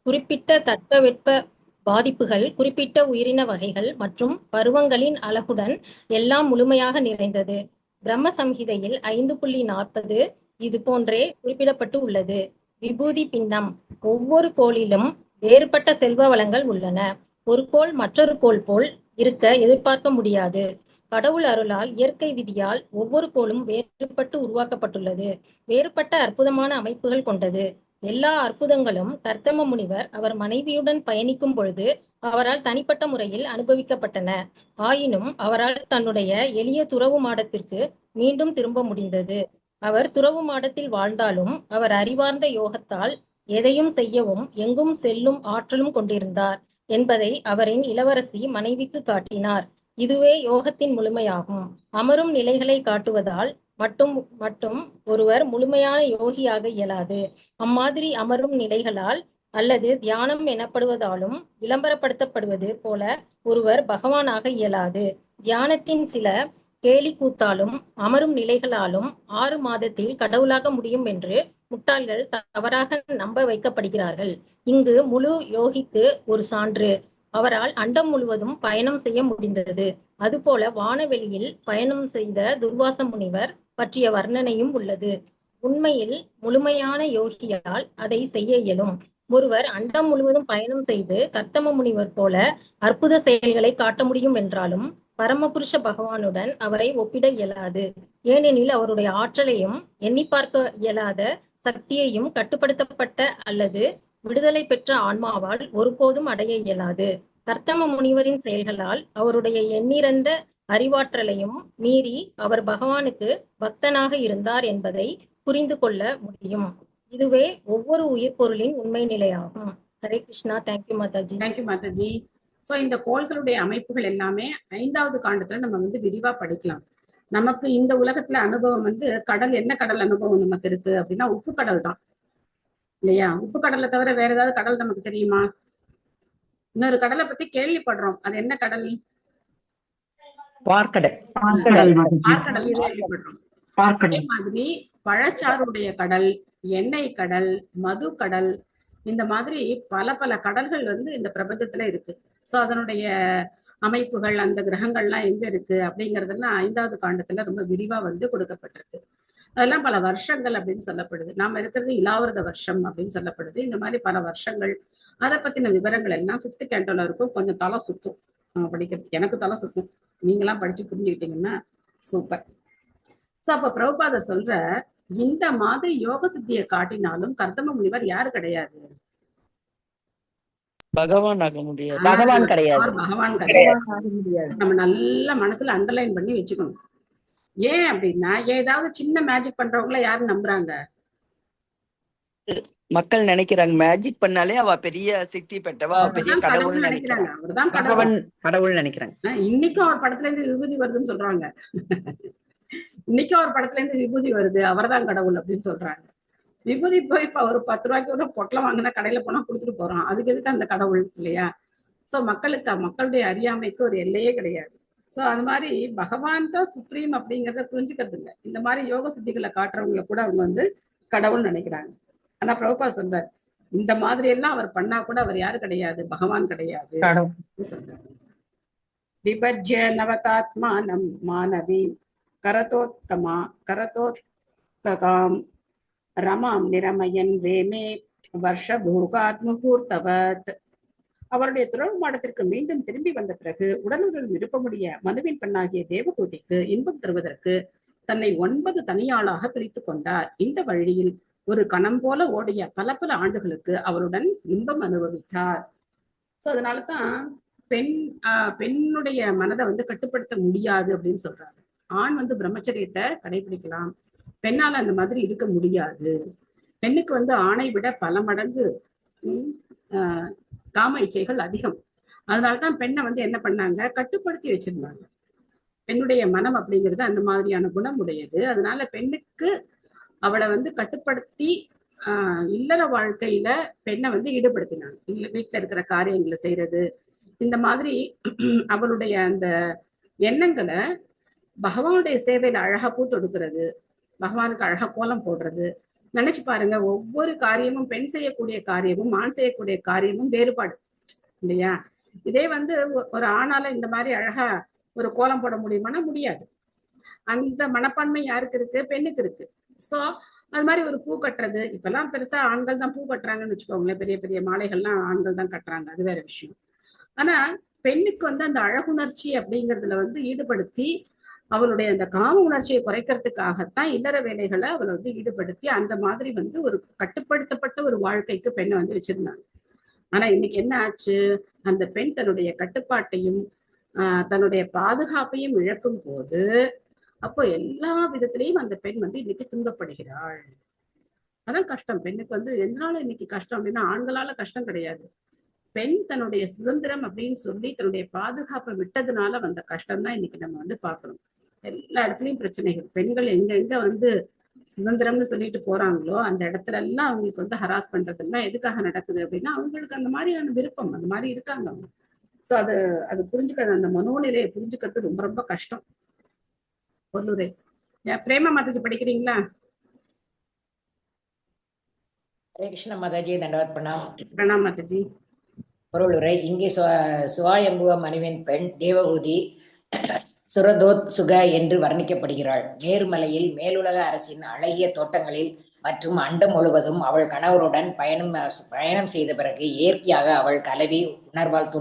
G: குறிப்பிட்ட தட்பவெட்ப பாதிப்புகள், குறிப்பிட்ட உயிரின வகைகள் மற்றும் பருவங்களின் அழகுடன் எல்லாம் முழுமையாக நிறைந்தது. பிரம்ம சம்ஹிதையில் 5.40 இது போன்றே குறிப்பிடப்பட்டு உள்ளது. விபூதி பிண்டம். ஒவ்வொரு கோளிலும் வேறுபட்ட செல்வ வளங்கள் உள்ளன. ஒரு கோள் மற்றொரு கோள் போல் இருக்க எதிர்பார்க்க முடியாது. கடவுள் அருளால், இயற்கை விதியால் ஒவ்வொரு கோளும் வேறுபட்டு உருவாக்கப்பட்டுள்ளது. வேறுபட்ட அற்புதமான அமைப்புகள் கொண்டது. எல்லா அற்புதங்களும் கர்தம முனிவர் அவர் மனைவியுடன் பயணிக்கும் பொழுது அவரால் தனிப்பட்ட முறையில் அனுபவிக்கப்பட்டன. ஆயினும் அவரால் தன்னுடைய எளிய துறவு மாடத்திற்கு மீண்டும் திரும்ப முடிந்தது. அவர் துறவு மாடத்தில் வாழ்ந்தாலும் அவர் அறிவார்ந்த யோகத்தால் எதையும் செய்யவும் எங்கும் செல்லும் ஆற்றலும் கொண்டிருந்தார் என்பதை அவரின் இளவரசி மனைவிக்கு காட்டினார். இதுவே யோகத்தின் முழுமையாகும். அமரும் நிலைகளை காட்டுவதால் மட்டும் ஒருவர் முழுமையான யோகியாக இயலாது. அம்மாதிரி அமரும் நிலைகளால் அல்லது தியானம் எனப்படுவதாலும் விளம்பரப்படுத்தப்படுவது போல ஒருவர் பகவானாக இயலாது. தியானத்தின் சில கேலி கூத்தாலும் அமரும் நிலைகளாலும் 6 மாதத்தில் கடவுளாக முடியும் என்று முட்டாள்கள் தவறாக நம்ப வைக்கப்படுகிறார்கள். இங்கு முழு யோகிக்கு ஒரு சான்று. அவரால் அண்டம் முழுவதும் பயணம் செய்ய முடிந்தது. அதுபோல வானவெளியில் பயணம் செய்த துர்வாச முனிவர் பற்றிய வர்ணனையும் உள்ளது. உண்மையில் முழுமையான யோகியால் அதை செய்ய இயலும். ஒருவர் அண்டம் முழுவதும் பயணம் செய்து கர்த்தம முனிவர் போல அற்புத செயல்களை காட்ட முடியும் என்றாலும் பரமபுருஷ பகவானுடன் அவரை ஒப்பிட இயலாது. ஏனெனில் அவருடைய ஆற்றலையும் எண்ணி பார்க்க இயலாத சக்தியையும் கட்டுப்படுத்தப்பட்ட அல்லது விடுதலை பெற்ற ஆன்மாவால் ஒருபோதும் அடைய இயலாது. கர்த்தம முனிவரின் செயல்களால் அவருடைய எண்ணிறந்த அறிவாற்றலையும் மீறி அவர் பகவானுக்கு பக்தனாக இருந்தார் என்பதை புரிந்து கொள்ள முடியும். இதுவே ஒவ்வொரு உயிர் பொருளின் உண்மை நிலையாகும். Hare Krishna. Thank you Mataji.
A: Thank you Mataji. So இந்த கோள்களுடைய அமைப்புகள் எல்லாமே 5வது காண்டத்துல நம்ம வந்து விரிவா படிக்கலாம். நமக்கு இந்த உலகத்துல அனுபவம் வந்து கடல், என்ன கடல் அனுபவம் நமக்கு இருக்கு அப்படின்னா உப்பு கடல் தான் இல்லையா? உப்பு கடலை தவிர வேற ஏதாவது கடல் நமக்கு தெரியுமா? இன்னொரு கடலை பத்தி கேள்விப்படுறோம், அது என்ன கடல்?
V: பார்க்கடல்.
A: பார்க்கடல் கேள்விப்படுறோம். அதே மாதிரி பழச்சாறுடைய கடல், எண்ணெய் கடல், மது கடல், இந்த மாதிரி பல பல கடல்கள் வந்து இந்த பிரபஞ்சத்துல இருக்கு. சோ அதனுடைய அமைப்புகள், அந்த கிரகங்கள்லாம் எங்க இருக்கு அப்படிங்கறதெல்லாம் 5வது காண்டத்துல ரொம்ப விரிவா வந்து கொடுக்கப்பட்டிருக்கு. அதெல்லாம் பல வருஷங்கள் அப்படின்னு சொல்லப்படுது. நாம இருக்கிறது இலாவிரத வருஷம் அப்படின்னு சொல்லப்படுது. இந்த மாதிரி பல வருஷங்கள், அதை பத்தின விவரங்கள் எல்லாம் 5th கேண்டோல இருக்கும். கொஞ்சம் தலை சுத்தும் படிக்கிறதுக்கு, எனக்கு தலை சுத்தும். நீங்களாம் படிச்சு புரிஞ்சுக்கிட்டீங்கன்னா சூப்பர். சோ அப்ப பிரபுபாதர் சொல்ற, இந்த மாதிரி யோக சித்தியை காட்டினாலும் கர்த்தம முனிவர் யாரு கிடையாது?
U: பகவான் ஆக முடியாது.
V: பகவான் கிடையாது.
A: பகவான் கிடையாது. நம்ம நல்ல மனசுல அண்டர்லைன் பண்ணி வச்சுக்கணும். ஏன் அப்படின்னா, ஏதாவது சின்ன மேஜிக் பண்றவங்கள யாரு நம்புறாங்க?
I: மக்கள் நினைக்கிறாங்க மேஜிக் பண்ணாலே அவ பெரிய சக்தி பெற்றவா, பெரிய கடவுள் நினைக்கிறாங்க.
A: அவர்தான்
V: கடவுள் நினைக்கிறாங்க.
A: இன்னைக்கும் அவர் படத்துல இருந்து விபூதி வருதுன்னு சொல்றாங்க. இன்னைக்கும் அவர் படத்துல இருந்து விபூதி வருது, அவர்தான் கடவுள் அப்படின்னு சொல்றாங்க. விபூதி போய் இப்ப ஒரு 10 ரூபாய்க்கு ஒரு பொட்டலம் வாங்கினா கடையில போனா கொடுத்துட்டு போறோம். அதுக்கு எதுக்கு அந்த கடவுள் இல்லையா? சோ மக்களுடைய அறியாமைக்கு ஒரு எல்லையே கிடையாது. சோ அது மாதிரி பகவான் தான் சுப்ரீம் அப்படிங்கறத புரிஞ்சுக்கிறது இல்லை. இந்த மாதிரி யோக சித்திகளை காட்டுறவங்களை கூட அவங்க வந்து கடவுள் நினைக்கிறாங்க. ஆனா பிரபுபா சொல்றார், இந்த மாதிரி எல்லாம் அவர் பண்ணா கூட அவர் யாரு கிடையாது? பகவான் கிடையாது சொல்றாரு. விபஜ்ய நவதாத்மானம் மானவி கரதோத்ககாம் ரமாம் நிரமயன் வேமே வருஷபூகாத் முகூர்த்தவத். அவருடைய துறவு மாடத்திற்கு மீண்டும் திரும்பி வந்த பிறகு உடலுடன் விருப்பமுடைய மனுவின் பெண்ணாகிய தேவகூதிக்கு இன்பம் தருவதற்கு தன்னை 9 தனியாளாக பிரித்துக் கொண்டார். இந்த வழியில் ஒரு கணம் போல ஓடிய பல பல ஆண்டுகளுக்கு அவருடன் இன்பம் அனுபவித்தார். சோ அதனாலதான் பெண்ணுடைய மனதை வந்து கட்டுப்படுத்த முடியாது அப்படின்னு சொல்றாங்க. ஆண் வந்து பிரம்மச்சரியத்தை கடைபிடிக்கலாம், பெண்ணால அந்த மாதிரி இருக்க முடியாது. பெண்ணுக்கு வந்து ஆணை விட பல மடங்கு காம இச்சைகள் அதிகம். அதனாலதான் பெண்ணை வந்து என்ன பண்ணாங்க, கட்டுப்படுத்தி வச்சிருந்தாங்க. பெண்ணுடைய மனம் அப்படிங்கிறது அந்த மாதிரியான குணம் உடையது. அதனால பெண்ணுக்கு அவளை வந்து கட்டுப்படுத்தி இல்லற வாழ்க்கையில பெண்ணை வந்து ஈடுபடுத்தினாங்க. வீட்டுல இருக்கிற காரியங்களை செய்யறது, இந்த மாதிரி அவளுடைய அந்த எண்ணங்களை பகவானுடைய சேவையில அழகா பூ தொடுக்கிறது, பகவானுக்கு அழகா கோலம் போடுறது. நினைச்சு பாருங்க, ஒவ்வொரு காரியமும் பெண் செய்யக்கூடிய காரியமும் ஆண் செய்யக்கூடிய காரியமும் வேறுபாடு இல்லையா? இதே வந்து ஒரு ஆணால இந்த மாதிரி அழகா ஒரு கோலம் போட முடியுமானா முடியாது. அந்த மனப்பான்மை யாருக்கு இருக்கு? பெண்ணுக்கு இருக்கு. சோ அது மாதிரி ஒரு பூ கட்டுறது, இப்பெல்லாம் பெருசா ஆண்கள் தான் பூ கட்டுறாங்கன்னு வச்சுக்கோங்களேன். பெரிய பெரிய மாலைகள்லாம் ஆண்கள் தான் கட்டுறாங்க, அது வேற விஷயம். ஆனா பெண்ணுக்கு வந்து அந்த அழகுணர்ச்சி அப்படிங்கிறதுல வந்து ஈடுபடுத்தி அவளுடைய அந்த காம உணர்ச்சியை குறைக்கிறதுக்காகத்தான் இல்லற வேலைகளை அவளை வந்து ஈடுபடுத்தி அந்த மாதிரி வந்து ஒரு கட்டுப்படுத்தப்பட்ட ஒரு வாழ்க்கைக்கு பெண்ணை வந்து வச்சிருந்தாங்க. ஆனா இன்னைக்கு என்ன ஆச்சு? அந்த பெண் தன்னுடைய கட்டுப்பாட்டையும் தன்னுடைய பாதுகாப்பையும் இழக்கும் போது, அப்போ எல்லா விதத்திலையும் அந்த பெண் வந்து இன்னைக்கு துன்பப்படுகிறாள். அதான் கஷ்டம். பெண்ணுக்கு வந்து எதனால இன்னைக்கு கஷ்டம் அப்படின்னா, ஆண்களால கஷ்டம் கிடையாது. பெண் தன்னுடைய சுதந்திரம் அப்படின்னு சொல்லி தன்னுடைய பாதுகாப்பை விட்டதுனால வந்த கஷ்டம் தான் இன்னைக்கு நம்ம வந்து பார்க்கணும். எல்லா இடத்துலயும் பிரச்சனைகள். பெண்கள் எங்க எங்க வந்து சுதந்திரம்னு சொல்லிட்டு போறாங்களோ அந்த இடத்துல எல்லாம் அவங்களுக்கு வந்து ஹராஸ் பண்றதெல்லாம் எதுக்காக நடக்குது அப்படின்னா, அவங்களுக்கு அந்த மாதிரியான விருப்பம், அந்த மாதிரி இருக்காங்க அவங்க. சோ அது புரிஞ்சுக்கிறது, அந்த மனோநிலையை புரிஞ்சுக்கிறது ரொம்ப ரொம்ப கஷ்டம். பொருளுரை பிரேமா மாதாஜி படிக்கிறீங்களா?
F: ஹரே கிருஷ்ண மாதாஜி, தண்டவத் பிரணாம்.
A: பிரணாம் மாதாஜி.
F: பொருளுரை இங்கே சுவாயம்புவ மனுவின் பெண் தேவகூதி சுரதோத் சுக என்று வர்ணிக்கப்படுகிறாள். மேருமலையில் மேலுலக அரசின் அழகிய தோட்டங்களில் மற்றும் அண்டம் முழுவதும் அவள் கணவருடன் பயணம் செய்த பிறகு இயற்கையாக அவள் கலவி உணர்வால்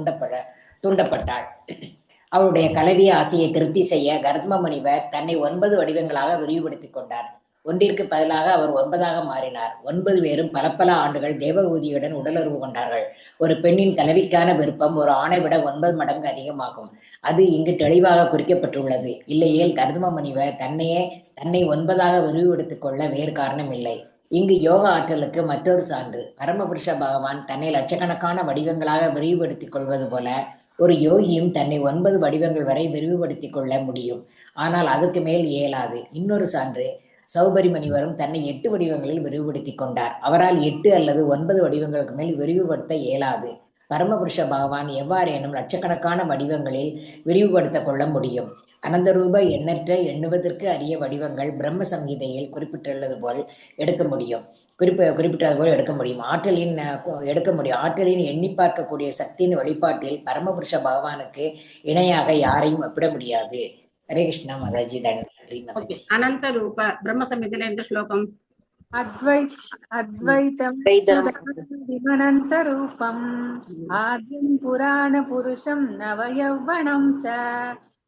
F: தூண்டப்பட்டாள். அவளுடைய கலவி ஆசையை திருப்தி செய்ய கர்தம முனிவர் தன்னை 9 வடிவங்களாக விரிவுபடுத்திக் கொண்டார். ஒன்றிற்கு பதிலாக அவர் 9ஆக மாறினார். 9 பேரும் பல ஆண்டுகள் தேவகூதியுடன் உடலுறவு கொண்டார்கள். ஒரு பெண்ணின் கலவிக்கான விருப்பம் ஒரு ஆணை விட 9 மடங்கு அதிகமாகும். அது இங்கு தெளிவாக குறிக்கப்பட்டுள்ளது. இல்லையேல் கர்தம முனிவர் தன்னை 9ஆக விரிவுபடுத்திக் கொள்ள வேறு காரணம் இல்லை. இங்கு யோக ஆற்றலுக்கு மற்றொரு சான்று. பரமபுருஷ பகவான் தன்னை லட்சக்கணக்கான வடிவங்களாக விரிவுபடுத்திக் கொள்வது போல ஒரு யோகியும் தன்னை 9 வடிவங்கள் வரை விரிவுபடுத்திக் கொள்ள முடியும். ஆனால் அதுக்கு மேல் இயலாது. இன்னொரு சான்று, சௌபரி முனிவரும் தன்னை 8 வடிவங்களில் விரிவுபடுத்திக் கொண்டார். அவரால் 8 அல்லது 9 வடிவங்களுக்கு மேல் விரிவுபடுத்த இயலாது. பரமபுருஷ பகவான் எவ்வாறேனும் லட்சக்கணக்கான வடிவங்களில் விரிவுபடுத்த கொள்ள முடியும். அனந்தரூப எண்ணற்ற எண்ணுவதற்கு அரிய வடிவங்கள் பிரம்ம சங்கீதையில் குறிப்பிட்டுள்ளது போல் எடுக்க முடியும். குறிப்பிட்டது போல் எடுக்க முடியும். ஆற்றலின் எண்ணி பார்க்கக்கூடிய சக்தியின் வெளிப்பாட்டில் பரமபுருஷ பகவானுக்கு இணையாக யாரையும் ஒப்பிட முடியாது. ஹரே கிருஷ்ணா மாதாஜி. நன்றி மாதாஜி.
A: அனந்த ரூப பிரம்ம சம்ஹிதையில எந்த ஸ்லோகம்?
E: அத்வைதம் விமனந்த ரூபம் ஆத்யம் புராண புருஷம் நவயௌவனம் ச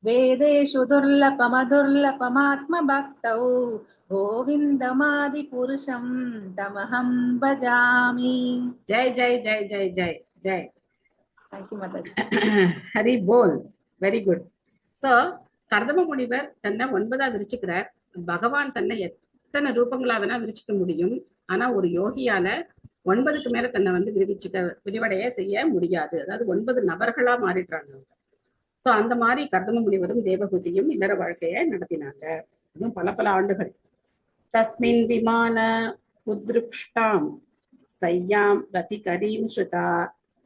E: வேதேஷு துர்லபமதுர்லபமாத்ம பக்தௌ கோவிந்தமாதி புருஷம் தமஹம் பஜாமி.
A: ஜெய் ஜெய் ஜெய் ஜெய் ஜெய் ஜெய்.
E: தேங்க்யூ மாதாஜி.
A: ஹரி போல். Very good. சோ கர்தம முனிவர் தன்னை 9ஆ விரிச்சுக்கிறார். பகவான் தன்னை எத்தனை ரூபங்களா வேணா விரிச்சுக்க முடியும். ஆனா ஒரு யோகியால 9க்கு மேல தன்னை விரிவடைய செய்ய முடியாது. அதாவது 9 நபர்களா மாறிடுறாங்க. சோ அந்த மாதிரி கர்தம முனிவரும் தேவகூதியும் இல்லற வாழ்க்கைய நடத்தினாங்க. அதுவும் பல ஆண்டுகள். தஸ்மின் விமான உத்ருக்ஷ்டாம் சையாம் ரதிகரீம் ஸ்ருதா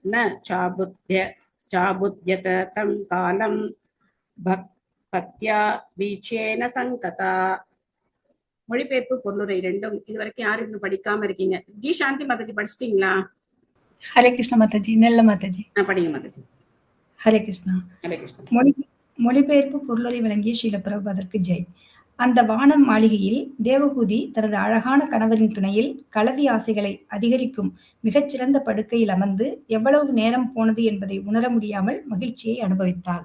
A: ந சாபுத்யத தம் காலம் பக்த்யா வீச்சேன சங்கதா. மொழிபெயர்ப்பு பொருளுரை ரெண்டும் இதுவரைக்கும் யாரும் இன்னும் படிக்காம இருக்கீங்க? ஜி சாந்தி மாதாஜி படிச்சிட்டீங்களா?
K: ஹரே கிருஷ்ணா மாதாஜி. நல்ல மாதாஜி.
A: படிங்க மாதாஜி.
K: ஹரே கிருஷ்ணா.
A: ஹரே கிருஷ்ணா.
K: மொழிபெயர்ப்பு பொருளுரை வழங்கிய ஸ்ரீல பிரபுபாதருக்கு ஜெய். அந்த வானம் மாளிகையில் தேவகூதி தனது அழகான கணவரின் துணையில் கலவி ஆசைகளை அதிகரிக்கும் மிகச்சிறந்த படுக்கையில் அமர்ந்து எவ்வளவு நேரம் போனது என்பதை உணர முடியாமல் மகிழ்ச்சியை அனுபவித்தாள்.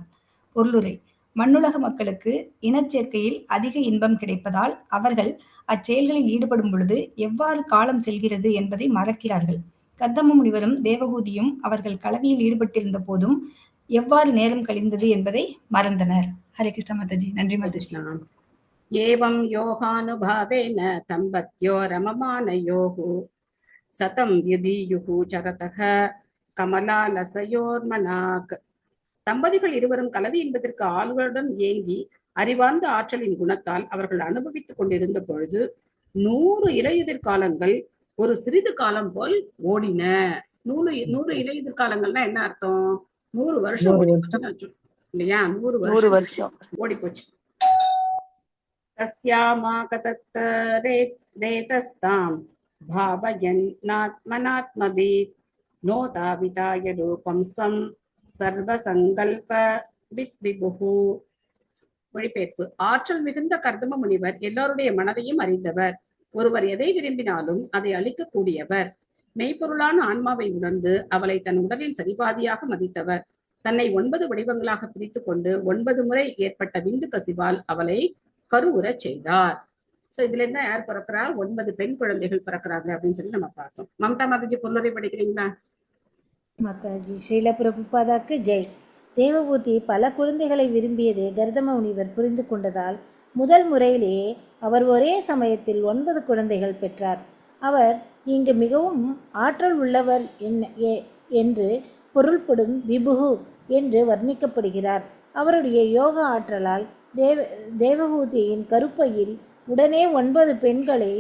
K: பொருளுரை. மண்ணுலக மக்களுக்கு இனச்சேர்க்கையில் அதிக இன்பம் கிடைப்பதால் அவர்கள் அச்செயல்களில் ஈடுபடும் பொழுது எவ்வாறு காலம் செல்கிறது என்பதை மறக்கிறார்கள். கர்தம முனிவரும் தேவகூதியும் அவர்கள் கலவியில் ஈடுபட்டிருந்த போதும் எவ்வாறு நேரம் கழிந்தது என்பதை மறந்தனர். ஹரே கிருஷ்ண மாதாஜி. நன்றி மாதாஜி.
A: ஏவம் யோகானுபாவேன தம்பத்யோ ரமமானயோஹு சதம் யுதியுஹு சரதஹ கமலாலசயோர்மனாக். தம்பதிகள் இருவரும் கலவி என்பதற்கு ஆளுடன் ஏங்கி அறிவார்ந்த ஆற்றலின் குணத்தால் அவர்கள் அனுபவித்துக் கொண்டிருந்த பொழுது 100 இலையுதிர் காலங்கள் ஒரு சிறிது காலம் போல் ஓடின. 100 இலையுதிர் காலங்கள்னா என்ன அர்த்தம்? 100 வருஷம் இல்லையா? 100 வருஷம் ஓடி போச்சு. தஸ்யாமாகதத்தரேதஸ்தாம் பாவயன்னாத்மனாத்மவித் நோதாவிதாய ரூபம் ஸ்வம் சர்வசங்கல்ப வித்விபுஹு. மொழிபெயர்ப்பு. ஆற்றல் மிகுந்த கர்தம முனிவர் எல்லோருடைய மனதையும் அறிந்தவர். ஒருவர் எதை விரும்பினாலும் அதை அளிக்கக்கூடியவர். மெய்ப்பொருளான ஆன்மாவை உணர்ந்து அவளை தன் உடலின் சரிபாதியாக மதித்தவர். தன்னை 9 வடிவங்களாக பிரித்து கொண்டு 9 முறை ஏற்பட்ட விந்து கசிவால் அவளை கருவுறச் செய்தார். சோ இதுல இருந்தா யார் பிறக்கிறா? 9 பெண் குழந்தைகள் பிறக்கிறாங்க அப்படின்னு சொல்லி நம்ம பார்த்தோம். மம்தா மாதாஜி பொருளுரை படிக்கிறீங்களா?
W: மாதாஜி. ஸ்ரீல பிரபுபாதாக்கு ஜெய். தேவகூதி பல குழந்தைகளை விரும்பியதை கர்தம முனிவர் புரிந்து கொண்டதால் முதல் முறையிலேயே அவர் ஒரே சமயத்தில் 9 குழந்தைகள் பெற்றார். அவர் இங்கு மிகவும் ஆற்றல் உள்ளவர் என்று பொருள்படும் விபுகு என்று வர்ணிக்கப்படுகிறார். அவருடைய யோக ஆற்றலால் தேவகூதியின் கருப்பையில் உடனே 9 பெண்களை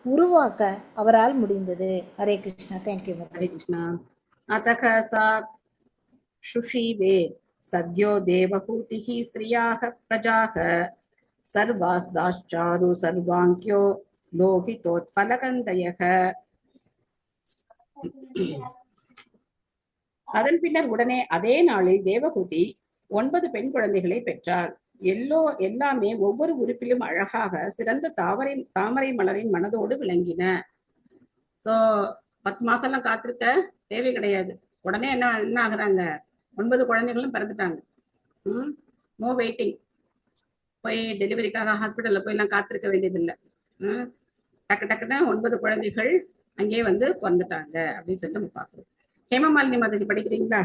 W: உருவாக்க அவரால் முடிந்தது. ஹரே கிருஷ்ணா. தேங்க்யூ.
A: ஹரே கிருஷ்ணா. அத்தக சா சுஷீவே சத்யோ தேவகூதிஹ ஸ்திரியாக பிரஜாக சர்வாஸ்தாச்சாரு சர்வாங்கியோ லோகிதோத்பலகந்தயக. அதன் பின்னர் உடனே அதே நாளில் தேவகூதி 9 பெண் குழந்தைகளை பெற்றார். எல்லாமே ஒவ்வொரு உறுப்பிலும் அழகாக சிறந்த தாமரை மலரின் மனதோடு விளங்கின. சோ 10 மாசம் எல்லாம் காத்திருக்க தேவை கிடையாது. உடனே என்ன ஆகுறாங்க, 9 குழந்தைகளும் பிறந்துட்டாங்க. நோ வெயிட்டிங், போய் டெலிவரிக்காக ஹாஸ்பிட்டல்ல போய் எல்லாம் காத்திருக்க வேண்டியதில்லை. டக்கு டக்குன்னு 9 குழந்தைகள் அங்கேயே வந்து பிறந்துட்டாங்க அப்படின்னு சொல்லி நம்ம பார்க்கிறோம். ஹேமமாலினி மாதாஜி படிக்கிறீங்களா?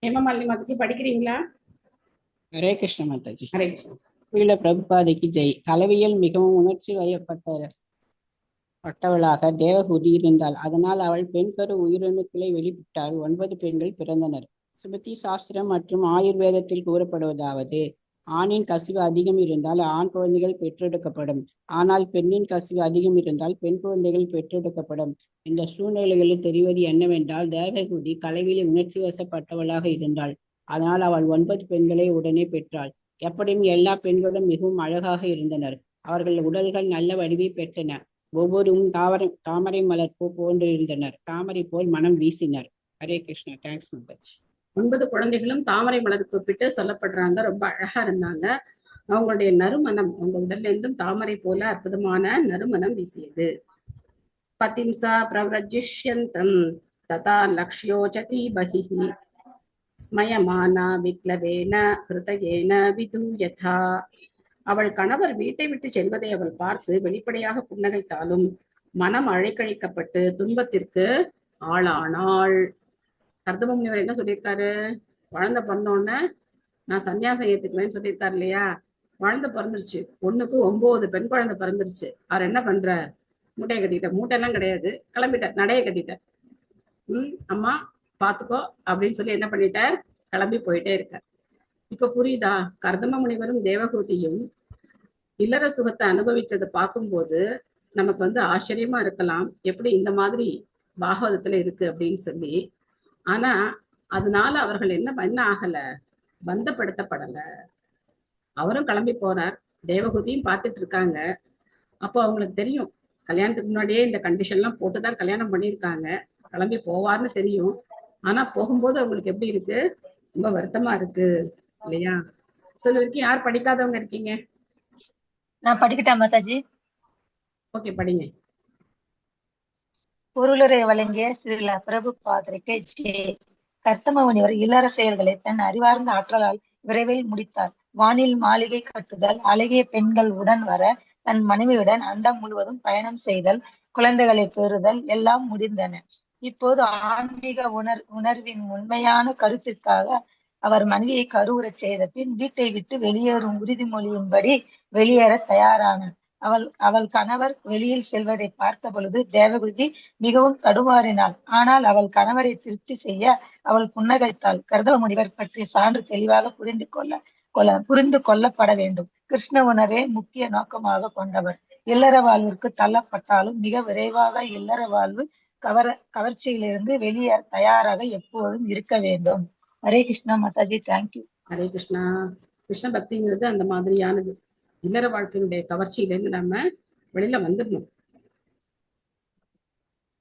A: ஹேமமாலினி மாதாஜி படிக்கிறீங்களா?
H: ஹரே கிருஷ்ண மாதாஜி.
A: ஹரே கிருஷ்ண.
H: ஸ்ரீல பிரபுபாதைக்கு ஜெய். கலவையில் மிகவும் உணர்ச்சி வயப்பட்டவளாக தேவகூதி இருந்தாள். அதனால் அவள் பெண் கரு உயிரணுக்களை வெளிவிட்டாள். 9 பெண்கள் பிறந்தனர். சுமதி சாஸ்திரம் மற்றும் ஆயுர்வேதத்தில் கூறப்படுவதாவது, ஆணின் கசிவு அதிகம் இருந்தால் ஆண் குழந்தைகள் பெற்றெடுக்கப்படும், ஆனால் பெண்ணின் கசிவு அதிகம் இருந்தால் பெண் குழந்தைகள் பெற்றெடுக்கப்படும். இந்த சூழ்நிலைகளில் தெரிவது என்னவென்றால், தேவகூதி கலவையில் உணர்ச்சி வசப்பட்டவளாக இருந்தாள். அதனால் அவள் 9 பெண்களை உடனே பெற்றாள். எப்படியும் எல்லா பெண்களும் மிகவும் அழகாக இருந்தனர். அவர்கள் உடல்கள் நல்ல வடிவை பெற்றன. ஒவ்வொருவரும் தாமரை மலர் பூ போன்று இருந்தனர். தாமரை போல் மனம் வீசினர். ஹரே கிருஷ்ணா. Thanks much.
A: 9 குழந்தைகளும் தாமரை மலர் கூப்பிட்டு சொல்லப்படுறாங்க. ரொம்ப அழகா இருந்தாங்க. அவங்களுடைய நறுமணம் அவங்க உடல்ல இருந்தும் தாமரை போல அற்புதமான நறுமணம் வீசியது. பதிம்சா பிரவ்ரஜிஷ்யந்தம் ததா லக்ஷ்யோச்சதி பகிஹி ஸ்மயமானா விக்லவேன ஹிருதயேன விதூயதா. அவள் கணவர் வீட்டை விட்டு செல்வதை அவள் பார்த்து வெளிப்படையாக புன்னகைத்தாலும் மனம் அழைக்கழிக்கப்பட்டு துன்பத்திற்கு ஆளானாள். கர்தம முனிவர் என்ன சொல்லியிருக்காரு, குழந்தை பிறந்தோடனே நான் சன்னியாசம் ஏத்துக்குவேன்னு சொல்லியிருக்காரு இல்லையா? குழந்தை பிறந்துருச்சு, 1க்கு 9 பெண் குழந்தை பிறந்துருச்சு. அவர் என்ன பண்ற, மூட்டையை கட்டிட்ட, மூட்டையெல்லாம் கிடையாது, கிளம்பிட்ட, நடைய கட்டிட்ட. அம்மா பாத்துக்கோ அப்படின்னு சொல்லி என்ன பண்ணிட்டார், கிளம்பி போயிட்டே இருக்க. இப்ப புரியுதா? கர்தம முனிவரும் தேவகூதியும் இல்லற சுகத்தை அனுபவிச்சதை பார்க்கும்போது நமக்கு வந்து ஆச்சரியமா இருக்கலாம், எப்படி இந்த மாதிரி பாகவதத்துல இருக்கு அப்படின்னு சொல்லி. ஆனா அதனால அவர்கள் என்ன ஆகல, பந்தப்படுத்தப்படல. அவரும் கிளம்பி போறார், தேவகூதியும் பார்த்துட்டு இருக்காங்க. அப்போ அவங்களுக்கு தெரியும், கல்யாணத்துக்கு முன்னாடியே இந்த கண்டிஷன்லாம் போட்டுதான் கல்யாணம் பண்ணியிருக்காங்க, கிளம்பி போவார்னு தெரியும். ஆனா போகும்போது அவங்களுக்கு எப்படி இருக்கு, ரொம்ப வருத்தமா இருக்கு இல்லையா? சோ இது வரைக்கும் யார் படிக்காதவங்க இருக்கீங்க?
L: நான் படிக்கட்டேன் மாதாஜி?
A: ஓகே, படிங்க.
L: பொருளுரை வழங்கிய ஸ்ரீல பிரபுபாதருக்கு ஜெய். கர்தம முனிவர் இல்லற செயல்களை தன் அறிவார்ந்த ஆற்றலால் விரைவில் முடித்தார். வானில் மாளிகை கட்டுதல், அழகிய பெண்கள் உடன் வர, தன் மனைவியுடன் அண்டம் முழுவதும் பயணம் செய்தல், குழந்தைகளை பெறுதல் எல்லாம் முடிந்தன. இப்போது ஆன்மீக உணர்வின் உண்மையான கருத்திற்காக அவர் மனைவியை கருவுறச் செய்த பின் வீட்டை விட்டு வெளியேறும் உறுதிமொழியின்படி வெளியேற தயாரானார். அவள் கணவர் வெளியில் செல்வதை பார்த்த பொழுது தேவகூதி மிகவும் தடுமாறினாள். ஆனால் அவள் கணவரை திருப்தி செய்ய அவள் புன்னகைத்தாள். கர்தம முனிவர் பற்றிய சான்று தெளிவாக புரிந்து கொள்ளப்பட வேண்டும். கிருஷ்ண உணர்வே முக்கிய நோக்கமாக கொண்டவர். இல்லற வாழ்விற்கு தள்ளப்பட்டாலும் மிக விரைவாக இல்லற வாழ்வு கவர்ச்சியிலிருந்து வெளியேற தயாராக எப்போதும் இருக்க வேண்டும். ஹரே கிருஷ்ணா மாதாஜி. தேங்க்யூ.
A: ஹரே கிருஷ்ணா. கிருஷ்ண பக்திங்கிறது அந்த மாதிரியானது. இல்லற வாழ்க்கையினுடைய கவர்ச்சியிலிருந்து நம்ம வெளியில வந்துடணும்.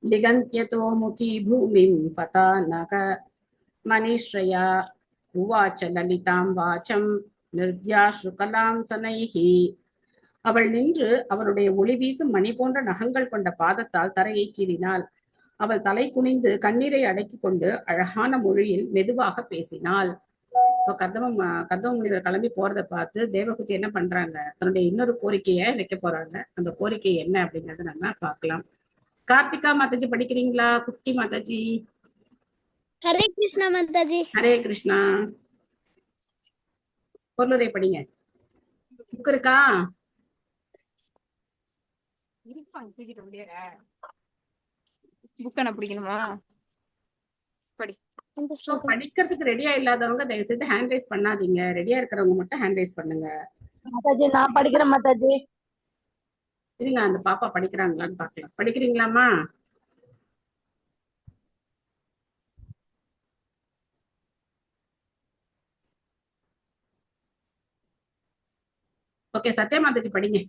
A: லிகந்தியதோ முகி பூமிம் பதா நக மனிஸ்ரயா உவாச்ச லலிதாம் வாச்சம் நிர்த்யா சுகலாம் சனைஹி. அவள் நின்று அவளுடைய ஒளி வீசும் மணி போன்ற நகங்கள் கொண்ட பாதத்தால் தரையை கீறினாள். அவள் தலை குனிந்து கண்ணீரை அடக்கி கொண்டு அழகான மொழியில் மெதுவாக பேசினாள். இப்போ கர்தம முனிவர் கிளம்பி போறதை பார்த்து தேவகூதி என்ன பண்றாங்க, தன்னுடைய இன்னொரு கோரிக்கையை வைக்க போறாங்க. அந்த கோரிக்கை என்ன அப்படிங்கறத நம்ம பார்க்கலாம். கார்த்திகா மாதாஜி படிக்கிறீங்களா? குட்டி மாதாஜி.
M: ஹரே கிருஷ்ணா மாதாஜி.
A: ஹரே கிருஷ்ணா. பொருளுரை படிங்க. புக் இருக்கா?
B: புக் என்ன பிடிக்கணுமா? படி.
A: படிக்கிறதுக்கு ரெடியா இல்லாதவங்க தயவு செய்து ஹேண்ட் ரைஸ் பண்ணாதீங்க. ரெடியா இருக்கிறவங்க மட்டும் ஹேண்ட் ரைஸ் பண்ணுங்க.
L: மாதாஜி நான் படிக்கிறேன் மாதாஜி.
A: இருங்க, அந்த பாப்பா படிக்கிறாங்களான்னு பாக்கலாம். படிக்கிறீங்களாமா? ஓகே, சத்யா மாதாஜி படிங்க.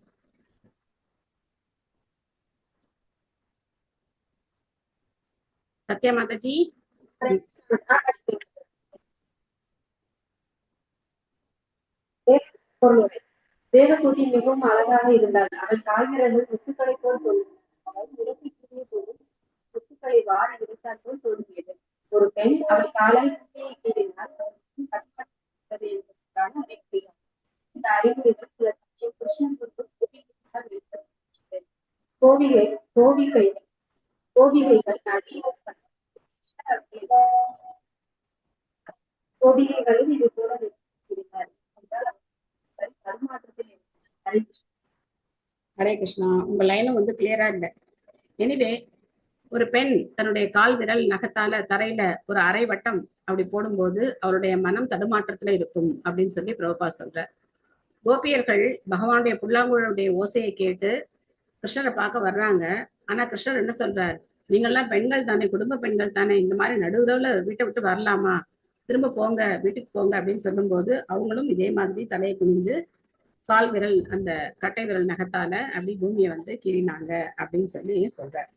A: சத்யா மாதாஜி.
T: பொருளுரை. தேவகூதி மிகவும் அழகாக இருந்தாள். அவள் கால்விரல்கள் முத்துக்களை போல் தோன்றின. அவள் இறக்கி கூறிய போது முத்துக்களை வாரி இறைத்தாற் போல் தோன்றியது. ஒரு பெண் அவள் காலால் பூமியை கீறினால் கட்டுப்பட்டது என்பதற்கான அறிகுறியாகும். இந்த அறிகுறிகள் சில சமயம் கிருஷ்ணன் கோபிகைகள் கோபிகைகளும் இது போல இருக்கிறார் என்றால் தடுமாற்றத்தில் இருக்கிறார்.
A: ஹரே கிருஷ்ணா. உங்க லைனும் வந்து கிளியரா இல்லை. எனிவே, ஒரு பெண் தன்னுடைய கால் விரல் நகத்தால தரையில ஒரு அரை வட்டம் அப்படி போடும்போது அவருடைய மனம் தடுமாற்றத்துல இருக்கும் அப்படின்னு சொல்லி பிரபுபா சொல்றார். கோபியர்கள் பகவானுடைய புல்லாங்குழலுடைய ஓசையை கேட்டு கிருஷ்ணரை பார்க்க வர்றாங்க. ஆனா கிருஷ்ணர் என்ன சொல்றார், நீங்கள்லாம் பெண்கள் தானே, குடும்ப பெண்கள் தானே, இந்த மாதிரி நடுவுல வீட்டை விட்டு வரலாமா, திரும்ப போங்க, வீட்டுக்கு போங்க அப்படின்னு சொல்லும்போது அவங்களும் இதே மாதிரி தலையை குனிஞ்சு கால் விரல் அந்த கட்டை விரல் நகத்தால அப்படி பூமியை வந்து கீறினாங்க அப்படின்னு சொல்லி சொல்றார்.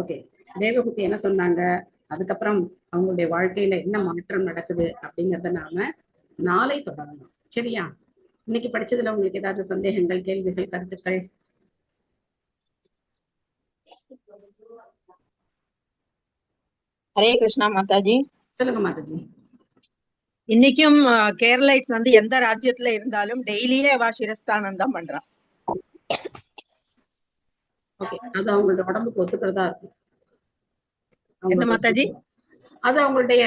A: ஓகே, தேவகுதி என்ன சொன்னாங்க, அதுக்கப்புறம் அவங்களுடைய வாழ்க்கையில என்ன மாற்றம் நடக்குது அப்படிங்கறத நாம நாளை தொடரணும். சரியா? இன்னைக்கு படிச்சதுல உங்களுக்கு ஏதாவது சந்தேகங்கள், கேள்விகள், கருத்துக்கள்?
D: ஹரே கிருஷ்ணா மாதாஜி.
A: சொல்லுங்க மாதாஜி.
D: இன்னைக்கும் கேரளைட்ஸ் வந்து எந்த ராஜ்யத்துல இருந்தாலும் டெய்லியே அவ சிரஸ்தானம் தான் பண்றான்.
A: ஓகே, அது அவங்களோட உடம்புக்கு ஒத்துக்கிறதா இருக்கும்.
D: என்ன மாதாஜி?
A: அது அவங்களுடைய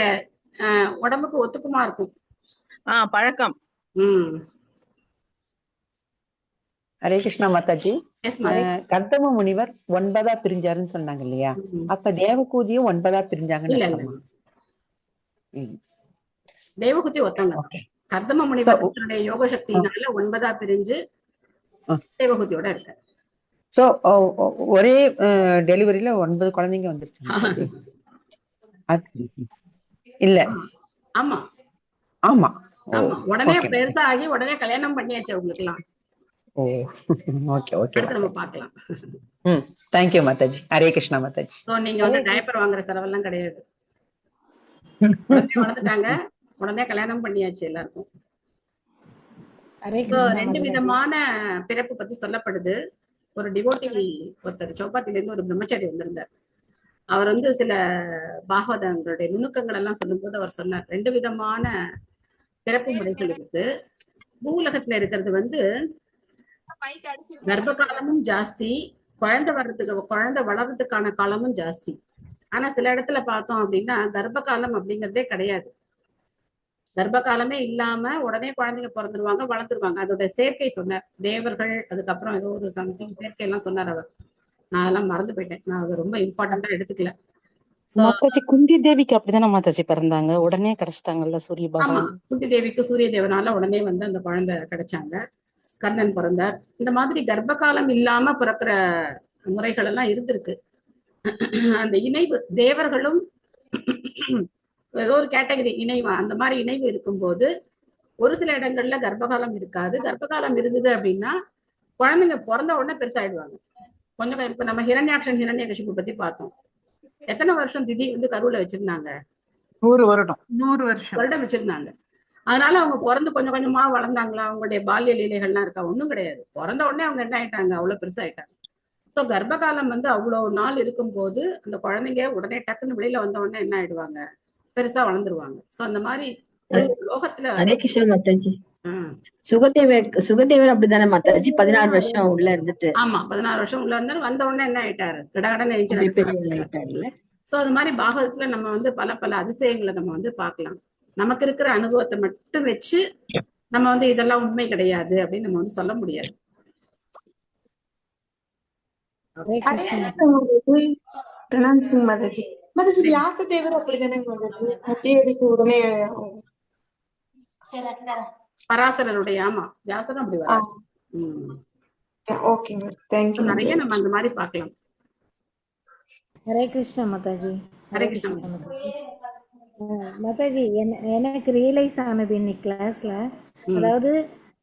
A: உடம்புக்கு ஒத்துக்குமா இருக்கும்.
D: பழக்கம்.
V: ஹரே கிருஷ்ணா மாதாஜி. கர்தம முனிவர் 9 பிரிஞ்சாருன்னு சொன்னாங்க இல்லையா? அப்ப தேவகூதியும் 9 பிரிஞ்சாங்கன்னு.
A: தேவகுதி ஒத்தவங்க. கர்தம முனிவர் தன்னுடைய யோக சக்தியினால 9 பிரிஞ்சு தேவகுதியோட இருக்க.
V: சோ ஒரே டெலிவரியில 9 குழந்தைங்க வந்துருச்சு இல்ல?
A: ஆமா
V: ஆமா.
A: உடனே பெருசா ஆகி உடனே கல்யாணம் பண்ணியாச்சு உங்களுக்கு எல்லாம்.
V: ஓகே ஓகே,
A: நம்ம பார்க்கலாம்.
V: Thank you Mataji. Hare Krishna Mataji.
A: So நீங்க வந்து டயப்பர் வாங்குற செலவெல்லாம் கிடையாது. உடனே வளர்ந்துட்டாங்க, உடனே கல்யாணம் பண்ணியாச்சு எல்லாருக்கும். ரெண்டு விதமான பிறப்பு பத்தி சொல்லப்படுது. ஒரு டிவோட்டி ஒருத்தர் சௌபாத்தில இருந்து ஒரு பிரம்மச்சாரி வந்திருந்தார். அவர் வந்து சில பாகவதங்களுடைய நுணுக்கங்கள் எல்லாம் சொல்லும்போது அவர் சொன்னார், 2 விதமான பிறப்பு முறைகள் இருக்கு. பூவுலகத்துல இருக்கிறது வந்து கர்ப்ப காலமும் ஜாஸ்தி, குழந்தை வளர்றதுக்கான காலமும் ஜாஸ்தி. ஆனா சில இடத்துல பார்த்தோம் அப்படின்னா கர்ப்ப காலம் அப்படிங்கறதே கிடையாது. கர்ப்ப காலமே இல்லாம உடனே குழந்தைங்க பிறந்துருவாங்க, வளர்ந்துருவாங்க. அதோட சேர்க்கை சொன்னார். தேவர்கள், அதுக்கப்புறம் ஏதோ ஒரு சம்திங் சேர்க்கை எல்லாம் சொன்னார் அவர். நான் அதெல்லாம் மறந்து போயிட்டேன். நான் அதை ரொம்ப இம்பார்ட்டண்டா எடுத்துக்கல.
N: மாதாஜி குந்தி தேவிக்கு அப்படிதானே மாதாஜி பிறந்தாங்க, உடனே கிடைச்சிட்டாங்கல்ல சூரிய பகவான்?
A: குந்தி தேவிக்கு சூரிய தேவனால உடனே வந்து அந்த குழந்தை கிடைச்சாங்க, கர்ணன் பிறந்தார். இந்த மாதிரி கர்ப்ப காலம் இல்லாம பிறக்கிற முறைகள் எல்லாம் இருந்திருக்கு. அந்த இணைவு தேவர்களும் ஏதோ ஒரு கேட்டகரி இணைவு, அந்த மாதிரி இணைவு இருக்கும்போது ஒரு சில இடங்கள்ல கர்ப்பகாலம் இருக்காது. கர்ப்பகாலம் இருந்தது அப்படின்னா குழந்தைங்க பிறந்த உடனே பெருசாயிடுவாங்க. கொஞ்சம் இப்ப நம்ம ஹிரண்யாக்ஷன் ஹிரண்யகசிபு பத்தி பார்த்தோம். எத்தனை வருஷம் திதி வந்து கருவுல வச்சிருந்தாங்க?
D: 100 வருடம்.
C: 100 வருடம்
A: வச்சிருந்தாங்க. அதனால அவங்க பிறந்து கொஞ்சம் கொஞ்சமா வளர்ந்தாங்களா? அவங்களுடைய பால்ய லீலைகள்லாம் இருக்கா? ஒண்ணும் கிடையாது. பிறந்த உடனே அவங்க என்ன ஆயிட்டாங்க? அவ்வளவு பெருசாயிட்டாங்க. சோ கர்ப்பகாலம் வந்து அவ்வளவு நாள் இருக்கும்போது அந்த குழந்தைங்க உடனே டக்குன்னு வெளியில வந்த உடனே என்ன ஆயிடுவாங்க? பெருசா வளர்ந்துருவாங்க. சோ அந்த மாதிரி லோகத்துல.
O: ஹரே கிருஷ்ணா மாதாஜி. சுகதேவர் அப்படித்தானே மாதாஜி? 16 வருஷம் உள்ள இருந்துட்டு.
A: ஆமா, 16 வருஷம் உள்ள இருந்தாரு. வந்த உடனே என்ன ஆயிட்டாரு? கடகடன்னு எழுந்திருச்சாருல்ல. சோ அது மாதிரி பாகவதத்துல நம்ம வந்து பல பல அதிசயங்களை நம்ம வந்து பார்க்கலாம். நமக்கு இருக்கிற அனுபவத்தை மட்டும் வச்சு நம்ம வந்து இதெல்லாம் உண்மை கிடையாது அப்படின்னு நம்ம வந்து சொல்ல முடியாது.
X: மாதாஜி வியாசதேவர் அப்படிதானே தேவிக்கு உடனே
A: பராசரருடைய, ஆமா வியாசரும் அப்படி வர.
X: Okay, thank you.
A: நிறைய நம்ம அந்த மாதிரி பார்க்கலாம்.
W: ஹரே கிருஷ்ணா மாதாஜி.
A: ஹரே கிருஷ்ணா
W: மாதாஜி. எனக்கு ரியலைஸ் ஆனது இன்னைக்கு கிளாஸ்ல, அதாவது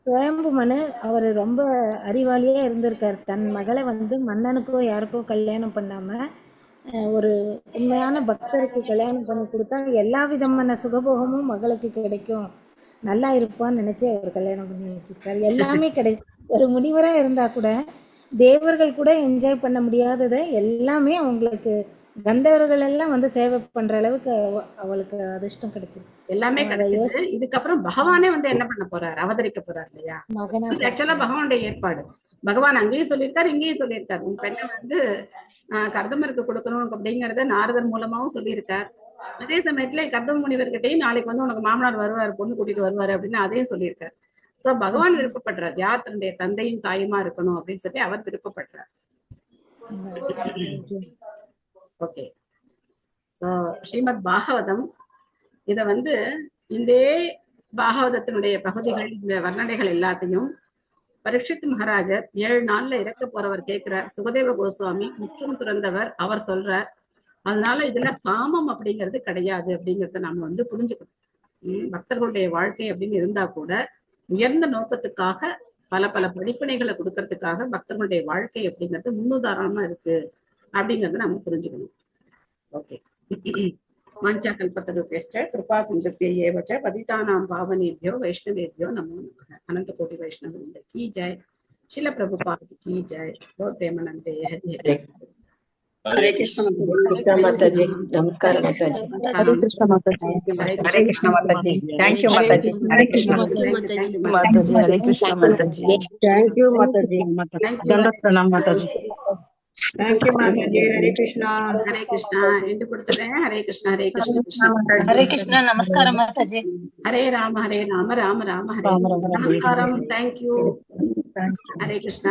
W: சுயம்பு மனு அவர் ரொம்ப அறிவாளியா இருந்திருக்காரு. தன் மகளை வந்து மன்னனுக்கோ யாருக்கோ கல்யாணம் பண்ணாம ஒரு உண்மையான பக்தருக்கு கல்யாணம் பண்ணி கொடுத்தா எல்லா விதமான சுகபோகமும் மகளுக்கு கிடைக்கும், நல்லா இருப்பான்னு நினைச்சு அவர் கல்யாணம் பண்ணி வச்சிருக்காரு. எல்லாமே ஒரு முனிவரா இருந்தா கூட தேவர்கள் கூட என்ஜாய் பண்ண முடியாததை எல்லாமே அவங்களுக்கு கந்தவர்கள் எல்லாம் வந்து சேவை பண்ற அளவுக்கு அவளுக்கு அதிர்ஷ்டம் கிடைச்சிருக்கு.
A: எல்லாமே கிடைச்சிருக்கு. இதுக்கப்புறம் பகவானே வந்து என்ன பண்ண போறாரு, அவதரிக்க போறாரு இல்லையா? ஆக்சுவலா பகவானுடைய ஏற்பாடு. பகவான் அங்கேயும் சொல்லியிருக்காரு, இங்கேயும் சொல்லியிருக்காரு. உன் பெண்ணை வந்து கர்தமருக்கு கொடுக்கணும் அப்படிங்கறத நாரதர் மூலமாவும் சொல்லியிருக்கார். அதே சமயத்துல கர்தம முனிவர்கிட்டையும் நாளைக்கு வந்து உனக்கு மாமனார் வருவாரு, பொண்ணு கூட்டிட்டு வருவாரு அப்படின்னு அதையும் சொல்லியிருக்காரு. சோ பகவான் விருப்பப்படுறார் யார் தன்னுடைய தந்தையும் தாயுமா இருக்கணும் அப்படின்னு சொல்லி அவர் விருப்பப்படுறார். ஓகே, சோ ஸ்ரீமத் பாகவதம் இத வந்து இந்த பாகவதத்தினுடைய பகுதிகள், இந்த வர்ணனைகள் எல்லாத்தையும் பரீட்சித் மகாராஜர் 7 நாள்ல இறக்க போறவர் கேட்கிறார். சுகதேவ கோஸ்வாமி முற்றும் துறந்தவர், அவர் சொல்றார். அதனால இதுல காமம் அப்படிங்கிறது கிடையாது அப்படிங்கறத நம்ம வந்து புரிஞ்சுக்கணும். பக்தர்களுடைய வாழ்க்கை அப்படின்னு இருந்தா கூட உயர்ந்த நோக்கத்துக்காக பல பல படிப்பினைகளை கொடுக்கறதுக்காக பக்தர்களுடைய வாழ்க்கை அப்படிங்கிறது முன்னுதாரணமா இருக்கு அப்படிங்கறத நம்ம புரிஞ்சுக்கணும். ஓகே, வாஞ்சா கல்பத்தருபேஷ்ட கிருபா சிந்துப்யையேவ ச பதிதானாம் பாவனேभ्यो வைஷ்ணவேभ्यो நமோ நமः. அனந்த கோடி வைஷ்ணவ கீ ஜெய், ஷில பிரபுபாத் கீ ஜெய், கௌதமனந்தே ஹரி ஹரி.
S: हरे कृष्ण
O: माताजी, नमस्कार माताजी।
X: हरे कृष्ण माताजी।
V: हरे कृष्ण माताजी, थैंक यू माताजी। हरे कृष्ण
I: माताजी, हरे कृष्ण माताजी।
X: थैंक यू माताजी। दंडवत प्रणाम माताजी।
A: थैंक यू माताजी। हरे कृष्णा हरे कृष्णा ಎಂದು ಕೊಡ್ತಾರೆ. ಹರೇ ಕೃಷ್ಣ ಹರೇ ಕೃಷ್ಣ ಕೃಷ್ಣ
L: ಹರೇ ಕೃಷ್ಣ ನಮಸ್ಕಾರ ಮಾತಾಜಿ.
A: ಹರೇ ರಾಮ ರಾಮ ರಾಮ ಹರೇ ನಮಸ್ಕಾರಂ. Thank you. ಹರೇ ಕೃಷ್ಣ.